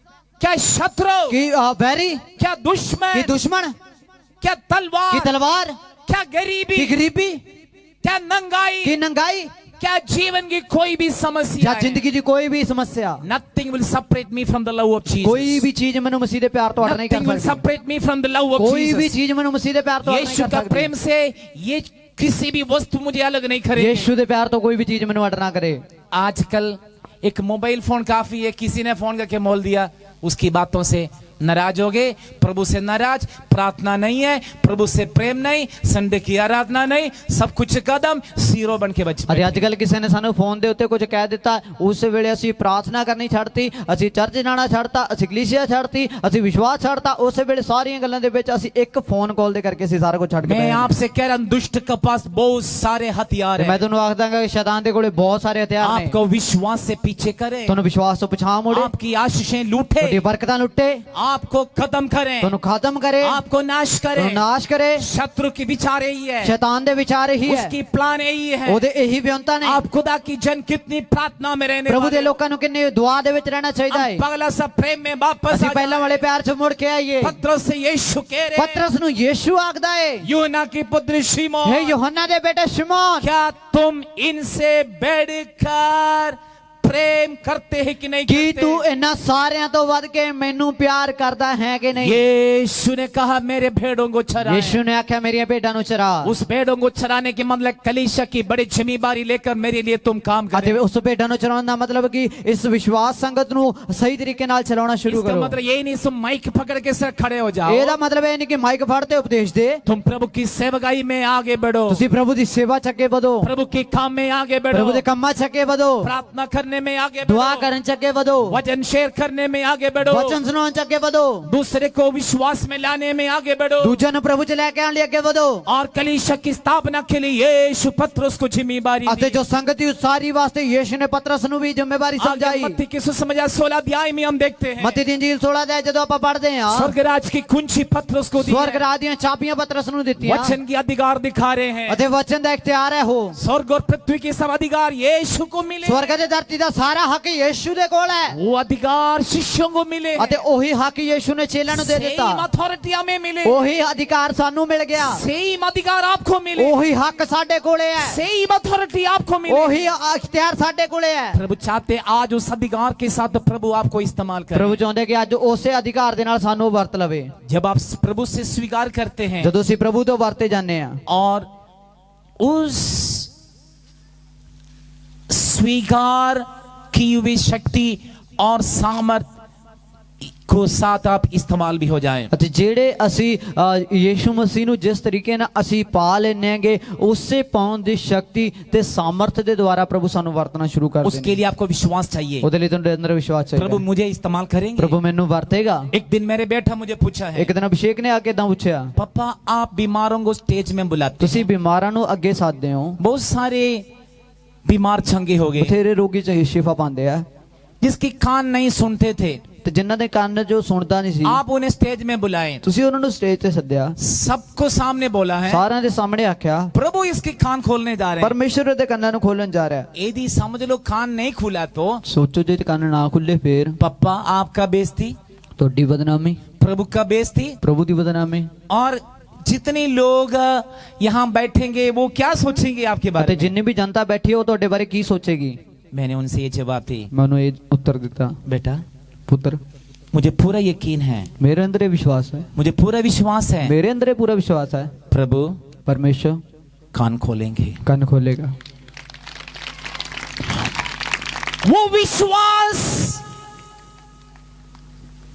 क्या शत्रु, ਕੀ ਬੈਰੀ, क्या ਕੀ दुश्मन, ਦੁਸ਼ਮਣ, क्या ਕੀ तलवार, ਤਲਵਾਰ, क्या ਕੀ गरीबी, ਗਰੀਬੀ, क्या नंगाई, ਕੀ ਨੰਗਾਈ, क्या जीवन की कोई भी समस्या ਜਾਂ है। ਜ਼ਿੰਦਗੀ ਦੀ ਕੋਈ ਵੀ ਸਮੱਸਿਆ, Nothing will separate me from the love of ਕੋਈ Jesus. ਵੀ ਚੀਜ਼ ਮੈਨੂੰ ਮਸੀਹ ਦੇ ਪਿਆਰ ਤੋਂ ਅੱਡ ਨਹੀਂ Nothing ਕਰ will ਸਕਦੀ। separate me from the love of ਕੋਈ ਵੀ Jesus. ਚੀਜ਼ ਮੈਨੂੰ ਮਸੀਹ ਦੇ ਪਿਆਰ ਤੋਂ ਅੱਡ यीशु नहीं का कर सकती। प्रेम से ये किसी भी वस्तु मुझे अलग नहीं करेगी। यीशु ਦੇ ਪਿਆਰ ਤੋਂ ਕੋਈ ਵੀ ਚੀਜ਼ ਮੈਨੂੰ ਅੱਡ ਨਾ ਕਰੇ। आजकल एक मोबाइल फोन काफी है, किसी ने फोन करके मोल दिया, उसकी बातों से नाराज हो गए। प्रभु से नाराज, प्रार्थना नहीं है, प्रभु से प्रेम नहीं, संडे की आराधना नहीं, सब कुछ कदम जीरो बन के बच ਅਰੇ ਅੱਜ ਕੱਲ ਕਿਸੇ ਨੇ ਸਾਨੂੰ ਫੋਨ ਦੇ ਉੱਤੇ ਕੁਝ ਕਹਿ ਦਿੱਤਾ, ਉਸ ਵੇਲੇ ਅਸੀਂ ਪ੍ਰਾਰਥਨਾ ਕਰਨੀ ਛੱਡਤੀ, ਅਸੀਂ ਚਰਚ ਜਾਣਾ ਛੱਡਤਾ, ਅਸੀਂ ਕਲੀਸਿਆ ਛੱਡਤੀ, ਅਸੀਂ ਵਿਸ਼ਵਾਸ ਛੱਡਤਾ। ਉਸ ਵੇਲੇ ਸਾਰੀਆਂ ਗੱਲਾਂ ਦੇ ਵਿੱਚ ਅਸੀਂ ਇੱਕ ਫੋਨ ਕਾਲ ਦੇ ਕਰਕੇ ਅਸੀਂ ਸਾਰਾ ਕੁਝ ਛੱਡ ਕੇ मैं आपसे कह रहा हूं, दुष्ट के पास बहुत सारे हथियार ਮੈਂ हैं। ਤੁਹਾਨੂੰ ਆਖਦਾ ਕਿ ਸ਼ੈਤਾਨ ਦੇ ਕੋਲੇ ਬਹੁਤ ਸਾਰੇ ਹਥਿਆਰ ਨੇ। आपको विश्वास से पीछे करे, ਤੁਹਾਨੂੰ ਵਿਸ਼ਵਾਸ ਤੋਂ ਪਛਾਣ ਮੋੜੇ, आपकी आशीषें लूटे, ਤੁਹਾਡੀ ਬਰਕਤਾਂ ਲੁੱਟੇ, आपको खत्म करें, ਤੁਹਾਨੂੰ ਖਤਮ ਕਰੇ, आपको नाश ਤੁਹਾਨੂੰ करें। ਨਾਸ਼ ਕਰੇ। शत्रु की विचार यही है, ਸ਼ੈਤਾਨ ਦੇ ਵਿਚਾਰ ਇਹੀ ਹੈ, उसकी प्लान यही है। ਉਹਦੇ ਇਹੀ ਵਿਉਂਤਾਂ ਨੇ। आप खुदा की जन कितनी प्रार्थना में रहने ਪ੍ਰਭੂ ਦੇ वाले, ਲੋਕਾਂ ਨੂੰ ਕਿੰਨੇ ਦੁਆ ਦੇ ਵਿੱਚ ਰਹਿਣਾ ਚਾਹੀਦਾ ਹੈ। हम पगला सा प्रेम में वापस ਅਸੀਂ आ ਪਹਿਲਾਂ ਵਾਲੇ ਪਿਆਰ 'ਚ मुड़ के आइए। पत्रस से यीशु कह रहे हैं, ਪਤਰਸ ਨੂੰ ਯੀਸ਼ੂ ਆਖਦਾ ਹੈ, यूहन्ना की पुत्र शिमोन, हे यूहन्ना ਦੇ ਬੇਟੇ ਸ਼ਿਮੋਨ, क्या तुम इनसे बढ़कर प्रेम करते हैं कि नहीं ਕੀ करते? ਤੂੰ ਇਹਨਾਂ ਸਾਰਿਆਂ ਤੋਂ ਵੱਧ ਕੇ ਮੈਨੂੰ ਪਿਆਰ ਕਰਦਾ ਹੈ ਕਿ ਨਹੀਂ? यीशु ने कहा मेरे भेड़ों को चरा। ਯੀਸ਼ੂ ਨੇ ਆਖਿਆ ਮੇਰੀਆਂ ਭੇਡਾਂ ਨੂੰ ਚਰਾ। उस भेड़ों को चराने के मतलब कलीसिया की बड़ी जिम्मेदारी लेकर मेरे लिए तुम काम ਅਤੇ करो। ਉਸ ਭੇਡਾਂ ਨੂੰ ਚਲਾਉਣ ਦਾ ਮਤਲਬ ਕਿ ਇਸ ਵਿਸ਼ਵਾਸ ਸੰਗਤ ਨੂੰ ਸਹੀ ਤਰੀਕੇ ਨਾਲ ਚਲਾਉਣਾ ਸ਼ੁਰੂ इसका ਕਰੋ। मतलब यही नहीं तुम माइक पकड़ के सर खड़े हो जाओ, ਇਹਦਾ ਮਤਲਬ ਇਹ ਨਹੀਂ ਕਿ ਮਾਈਕ ਫੜ ਤੇ ਉਪਦੇਸ਼ ਦੇ। तुम प्रभु की सेवकाई में आगे बढ़ो, ਤੁਸੀਂ ਪ੍ਰਭੂ ਦੀ ਸੇਵਾ 'ਚ ਅੱਗੇ ਵਧੋ, प्रभु के काम में आगे ਪ੍ਰਭੂ बढ़ो, ਦੇ ਕੰਮਾਂ 'ਚ ਅੱਗੇ ਵਧੋ, प्रार्थना करने में आगे ਦੁਆ बढ़ो, ਕਰਨ 'ਚ ਅੱਗੇ ਵਧੋ, वचन शेयर करने में आगे बढ़ो, ਵਚਨ ਸੁਣਾਉਣ 'ਚ ਅੱਗੇ ਵਧੋ, दूसरे को विश्वास में लाने में आगे बढ़ो, ਦੂਜਿਆਂ ਨੂੰ ਪ੍ਰਭੂ 'ਚ ਲੈ ਕੇ ਆਉਣ ਲਈ ਅੱਗੇ ਵਧੋ। और कलीसिया की स्थापना के लिए यीशु पत्रस को जिम्मेदारी ਅਤੇ दी। ਜੋ ਸੰਗਤ ਦੀ ਉਸਾਰੀ ਵਾਸਤੇ ਯੀਸ਼ੂ ਨੇ ਪਤਰਸ ਨੂੰ ਵੀ ਜ਼ਿੰਮੇਵਾਰੀ आगे ਸਮਝਾਈ। मत्ती की सुसमाचार 16 अध्याय में हम देखते हैं, ਮਤੀ ਦੀ ਇੰਜੀਲ 16 ਅਧਿਆਇ ਜਦੋਂ ਆਪਾਂ ਪੜ੍ਹਦੇ ਹਾਂ, स्वर्ग राज की कुंजी पत्रस को दी ਸਵਰਗ है। ਰਾਜ ਦੀਆਂ ਚਾਬੀਆਂ ਪਤਰਸ ਨੂੰ ਦਿੱਤੀਆਂ वचन की अधिकार दिखा रहे हैं, ਅਤੇ ਵਚਨ ਦਾ ਇਖਤਿਆਰ ਹੈ ਉਹ। स्वर्ग और पृथ्वी के सब अधिकार यीशु को मिले, ਸਵਰਗ ਤੇ ਧਰਤੀ ਦਾ ਸਾਰਾ ਹੱਕ ਯੀਸ਼ੂ ਦੇ ਕੋਲ ਹੈ वो अधिकार शिष्यों को मिले, ਅਤੇ ਉਹੀ ਹੱਕ ਯੀਸ਼ੂ ਨੇ ਚੇਲਿਆਂ ਨੂੰ ਦੇ सेम ਦਿੱਤਾ। अथॉरिटी हमें मिले, ਉਹੀ ਅਧਿਕਾਰ ਸਾਨੂੰ ਮਿਲ ਗਿਆ, सेम अधिकार आपको मिले, ਉਹੀ ਹੱਕ ਸਾਡੇ ਕੋਲੇ ਹੈ, सेम अथॉरिटी आपको मिले। ਉਹੀ ਇਖਤਿਆਰ ਸਾਡੇ ਕੋਲੇ ਹੈ। प्रभु चाहते आज उस अधिकार के साथ प्रभु आपको इस्तेमाल ਪ੍ਰਭੂ करे। ਚਾਹੁੰਦੇ ਕਿ ਅੱਜ ਉਸੇ ਅਧਿਕਾਰ ਦੇ ਨਾਲ ਸਾਨੂੰ ਵਰਤ ਲਵੇ। जब आप प्रभु से स्वीकार करते हैं ਜਦੋਂ ਅਸੀਂ ਪ੍ਰਭੂ ਤੋਂ ਵਰਤੇ ਜਾਂਦੇ ਆ और उस स्वीकार की हुई शक्ति और सामर्थ को साथ आप इस्तेमाल भी हो जाएं। ਅਤੇ ਜਿਹੜੇ ਅਸੀਂ ਯੀਸ਼ੂ ਮਸੀਹ ਨੂੰ ਜਿਸ ਤਰੀਕੇ ਨਾਲ ਅਸੀਂ ਪਾ ਲੈਣਗੇ ਉਸੇ ਪਾਉਣ ਦੀ ਸ਼ਕਤੀ ਤੇ ਸਾਮਰਥ ਦੇ ਦੁਆਰਾ ਪ੍ਰਭੂ ਸਾਨੂੰ ਵਰਤਣਾ ਸ਼ੁਰੂ ਕਰ उसके ਦੇਣਗੇ। लिए आपको विश्वास चाहिए, ਉਹਦੇ ਲਈ ਤੁਹਾਡੇ ਅੰਦਰ ਵਿਸ਼ਵਾਸ प्रभु ਚਾਹੀਦਾ। मुझे इस्तेमाल करेंगे। ਪ੍ਰਭੂ ਮੈਨੂੰ ਵਰਤੇਗਾ। एक दिन मेरे बेटा मुझे पूछा है, ਇੱਕ ਦਿਨ ਅਭਿਸ਼ੇਕ ਨੇ ਆ ਕੇ ਇਦਾਂ ਪੁੱਛਿਆ, पापा आप बीमारों को स्टेज में बुलाते ਤੁਸੀਂ हैं, ਬਿਮਾਰਾਂ ਨੂੰ ਅੱਗੇ ਸਾਧਦੇ ਹੋ, बहुत सारे बीमार चंगे हो गए ਬਥੇਰੇ ਰੋਗੀ ਚ ਸ਼ਿਫਾ ਪਾਉਂਦੇ ਆ, जिसके कान नहीं सुनते थे, ਤੇ ਜਿਨ੍ਹਾਂ ਦੇ ਕੰਨ ਜੋ ਸੁਣਦਾ ਨਹੀਂ ਸੀ आप उन्हें स्टेज में बुलाए, ਤੁਸੀਂ ਉਹਨਾਂ ਨੂੰ ਸਟੇਜ ਤੇ ਸੱਦਿਆ, सबको सामने बोला है ਸਾਰਿਆਂ ਦੇ ਸਾਹਮਣੇ ਆਖਿਆ प्रभु इसके कान खोलने जा रहे हैं। ਪਰਮੇਸ਼ਰ ਦੇ ਕੰਨਾਂ ਨੂੰ ਖੋਲਣ ਜਾ ਰਿਹਾ। यदि समझ लो कान नहीं खुला तो ਸੋਚੋ ਜੇ ਕੰਨ ਨਾ ਖੁੱਲੇ ਫੇਰ पापा आपका बेइज्जती, ਤੁਹਾਡੀ ਬਦਨਾਮੀ, प्रभु का बेइज्जती, ਪ੍ਰਭੂ ਦੀ ਬਦਨਾਮੀ। और जितने लोग यहाँ बैठेंगे वो क्या सोचेंगे आपके ਅਤੇ बारे में। ਜਿੰਨੀ ਵੀ ਜਨਤਾ ਬੈਠੀ ਹੈ ਉਹ ਤੁਹਾਡੇ ਬਾਰੇ ਕੀ ਸੋਚੇਗੀ? मैंने उनसे ये जवाब दी, ਮੈਂ ਉਹਨੂੰ ਇਹ ਉੱਤਰ ਦਿੱਤਾ, बेटा ਪੁੱਤਰ मुझे पूरा यकीन है, ਮੇਰੇ ਅੰਦਰ ਇਹ ਵਿਸ਼ਵਾਸ ਹੈ, मुझे पूरा विश्वास है ਮੇਰੇ ਅੰਦਰ ਇਹ ਪੂਰਾ ਵਿਸ਼ਵਾਸ ਹੈ, प्रभु ਪਰਮੇਸ਼ਰ कान खोलेंगे। ਕੰਨ ਖੋਲੇਗਾ। वो विश्वास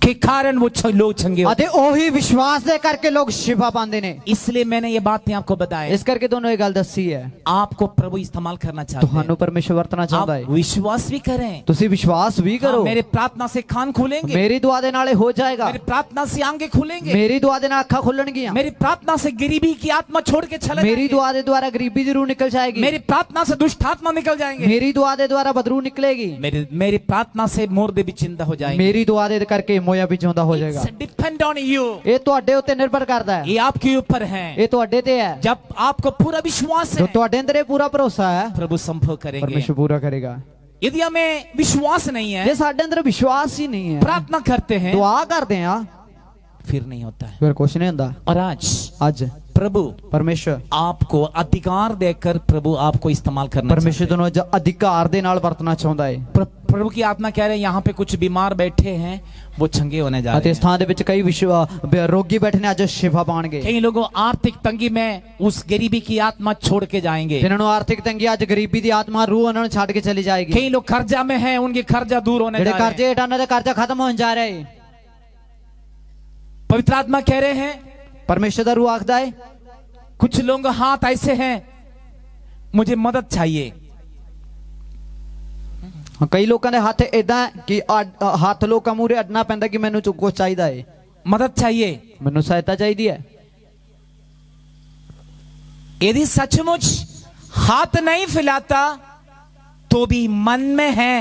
के कारण वो लोग चंगे होते ਅਤੇ ਉਹੀ ਵਿਸ਼ਵਾਸ ਦੇ ਕਰਕੇ ਲੋਕ ਸ਼ਿਫਾ ਪਾਉਂਦੇ ਨੇ। हैं। इसलिए मैंने ये बातें आपको बताई, ਇਸ ਕਰਕੇ ਤੁਹਾਨੂੰ ਇਹ ਗੱਲ ਦੱਸੀ ਹੈ। आपको प्रभु इस्तेमाल करना चाहते ਤੁਹਾਨੂੰ हैं, ਪਰਮੇਸ਼ਰ ਵਰਤਣਾ ਚਾਹੁੰਦਾ आप ਹੈ। विश्वास भी करें। ਤੁਸੀਂ ਵਿਸ਼ਵਾਸ ਵੀ हाँ, ਕਰੋ। मेरे प्रार्थना से कान खुलेंगे, ਮੇਰੀ ਦੁਆ ਦੇ ਨਾਲ ਇਹ ਹੋ ਜਾਏਗਾ। मेरी प्रार्थना से आंखें खुलेंगे, ਮੇਰੀ ਦੁਆ ਦੇ ਨਾਲ ਅੱਖਾਂ ਖੁੱਲਣਗੀਆਂ। मेरी प्रार्थना से गरीबी की आत्मा छोड़ के चले ਮੇਰੀ जाएंगे, ਦੁਆ ਦੇ ਦੁਆਰਾ ਗਰੀਬੀ ਦੀ ਰੂਹ ਨਿਕਲ ਜਾਏਗੀ। मेरी प्रार्थना से दुष्ट आत्मा निकल जाएंगे, ਮੇਰੀ ਦੁਆ ਦੇ ਦੁਆਰਾ ਬਦਰੂ ਨਿਕਲੇਗੀ। मेरी प्रार्थना से मुर्दे भी जिंदा हो जाएंगे। ਮੇਰੀ ਦੁਆ ਦੇ ਕਰਕੇ ਮੋਇਆ ਵੀ ਜਿਉਂਦਾ ਹੋ ਜਾਏਗਾ। डिपेंड ऑन यू, ਇਹ ਤੁਹਾਡੇ ਉੱਤੇ ਨਿਰਭਰ ਕਰਦਾ ਹੈ। ये आपके ऊपर है। ਇਹ ਤੁਹਾਡੇ ਤੇ ਹੈ। जब आपको पूरा विश्वास ਜੋ है ਤੁਹਾਡੇ ਅੰਦਰ ਇਹ ਪੂਰਾ ਭਰੋਸਾ ਹੈ प्रभु संभव करेंगे। ਪਰਮੇਸ਼ਰ ਪੂਰਾ ਕਰੇਗਾ। यदि हमें विश्वास नहीं ਜੇ है, ਸਾਡੇ ਅੰਦਰ ਵਿਸ਼ਵਾਸ ਹੀ ਨਹੀਂ ਹੈ, प्रार्थना करते हैं, ਦੁਆ ਕਰਦੇ ਆ, फिर नहीं होता है। ਫਿਰ ਕੁਛ ਨਹੀਂ ਹੁੰਦਾ। और आज ਅੱਜ प्रभु ਪਰਮੇਸ਼ਰ आपको अधिकार देकर प्रभु आपको इस्तेमाल करना ਪਰਮੇਸ਼ਰ चाहते हैं। ਤੁਹਾਨੂੰ ਅੱਜ ਅਧਿਕਾਰ ਦੇ ਨਾਲ ਵਰਤਣਾ ਚਾਹੁੰਦਾ ਹੈ। प्रभु की आत्मा कह रहे हैं यहाँ पे कुछ बीमार बैठे हैं, वो चंगे होने जा ਅਤੇ रहे ਇਸ हैं। ਥਾਂ ਦੇ ਵਿੱਚ ਕਈ ਰੋਗੀ ਬੈਠੇ ਨੇ, ਅੱਜ ਸ਼ਿਫਾ ਪਾਣਗੇ। कई लोगों आर्थिक तंगी में उस गरीबी की आत्मा छोड़ के जाएंगे। ਜਿਨ੍ਹਾਂ ਨੂੰ ਆਰਥਿਕ ਤੰਗੀ, ਅੱਜ ਗਰੀਬੀ ਦੀ ਆਤਮਾ ਰੂਹ ਉਹਨਾਂ ਨੂੰ ਛੱਡ ਕੇ ਚਲੀ ਜਾਏਗੀ। कई लोग कर्जा में हैं, उनके कर्जा दूर होने ਜਿਹੜੇ जा रहे ਕਰਜ਼ੇ हैं। ਹੇਠ ਉਹਨਾਂ ਦੇ ਕਰਜ਼ਾ ਖਤਮ ਹੋਣ ਜਾ ਰਿਹਾ ਹੈ। पवित्र आत्मा कह रहे हैं, ਪਰਮੇਸ਼ਰ ਦਾ ਰੂਹ ਆਖਦਾ ਹੈ कुछ लोगों के हाथ ऐसे हैं, मुझे मदद चाहिए। ਕਈ ਲੋਕਾਂ ਦੇ ਹੱਥ ਇਦਾਂ ਕਿ ਹੱਥ ਲੋਕਾਂ ਮੂਹਰੇ ਅੜਨਾ ਪੈਂਦਾ ਕਿ ਮੈਨੂੰ ਕੁਝ ਚਾਹੀਦਾ ਹੈ, मदद चाहिए। ਮੈਨੂੰ ਸਹਾਇਤਾ ਚਾਹੀਦੀ ਹੈ। यदि सचमुच हाथ नहीं फैलाता तो भी मन में है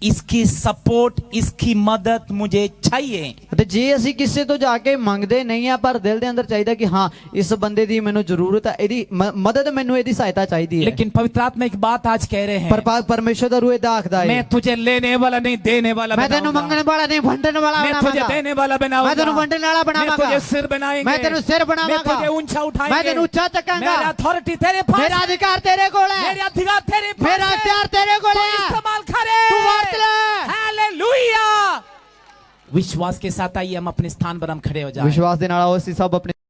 इसकी सपोर्ट, इसकी मदद मुझे चाहिए। ਤੇ ਜੇ ਅਸੀਂ ਕਿਸੇ ਤੋਂ ਜਾ ਕੇ ਮੰਗਦੇ ਨਹੀਂ ਆ ਪਰ ਦਿਲ ਦੇ ਅੰਦਰ ਚਾਹੀਦਾ ਕਿ ਹਾਂ ਇਸ ਬੰਦੇ ਦੀ ਮੈਨੂੰ ਜ਼ਰੂਰਤ ਹੈ, ਇਹਦੀ ਮਦਦ ਮੈਨੂੰ ਇਹਦੀ ਸਹਾਇਤਾ ਚਾਹੀਦੀ ਹੈ। लेकिन पवित्र आत्मा एक बात आज कह रहे ਪਰ हैं, ਪਰਮੇਸ਼ਰ ਦਾ ਰੂਹ ਇਹਦਾ ਆਖਦਾ ਹੈ, मैं तुझे लेने वाला नहीं देने वाला ਮੈਂ ਤੈਨੂੰ बनाऊंगा। ਮੰਗਣ ਵਾਲਾ ਨਹੀਂ ਵੰਡਣ ਵਾਲਾ मैं तुझे ਬਣਾਵਾਂਗਾ, देने वाला ਮੈਂ ਤੈਨੂੰ बनाऊंगा। ਵੰਡਣ वाला मैं तुझे ਬਣਾਵਾਂਗਾ, सिर बनाएंगे। मैं तेरे सिर मैं बनावांगा, तुझे ऊंचा मैं उठाएंगे। तेरे ऊंचा चकांगा, मेरा अथॉरिटी तेरे पास मेरा है। अधिकार तेरे ਕੋਲ ਹੈ, मेरा अधिकार तेरे पास मेरा है। अख्तियार तेरे ਕੋਲ तो ਹੈ, इस्तेमाल करे। तू वरत ले। हालेलुया। विश्वास के साथ आइए हम अपने स्थान पर हम खड़े हो जाएं। ਵਿਸ਼ਵਾਸ ਦੇ ਨਾਲ ਆਓ ਅਸੀਂ ਸਭ ਆਪਣੇ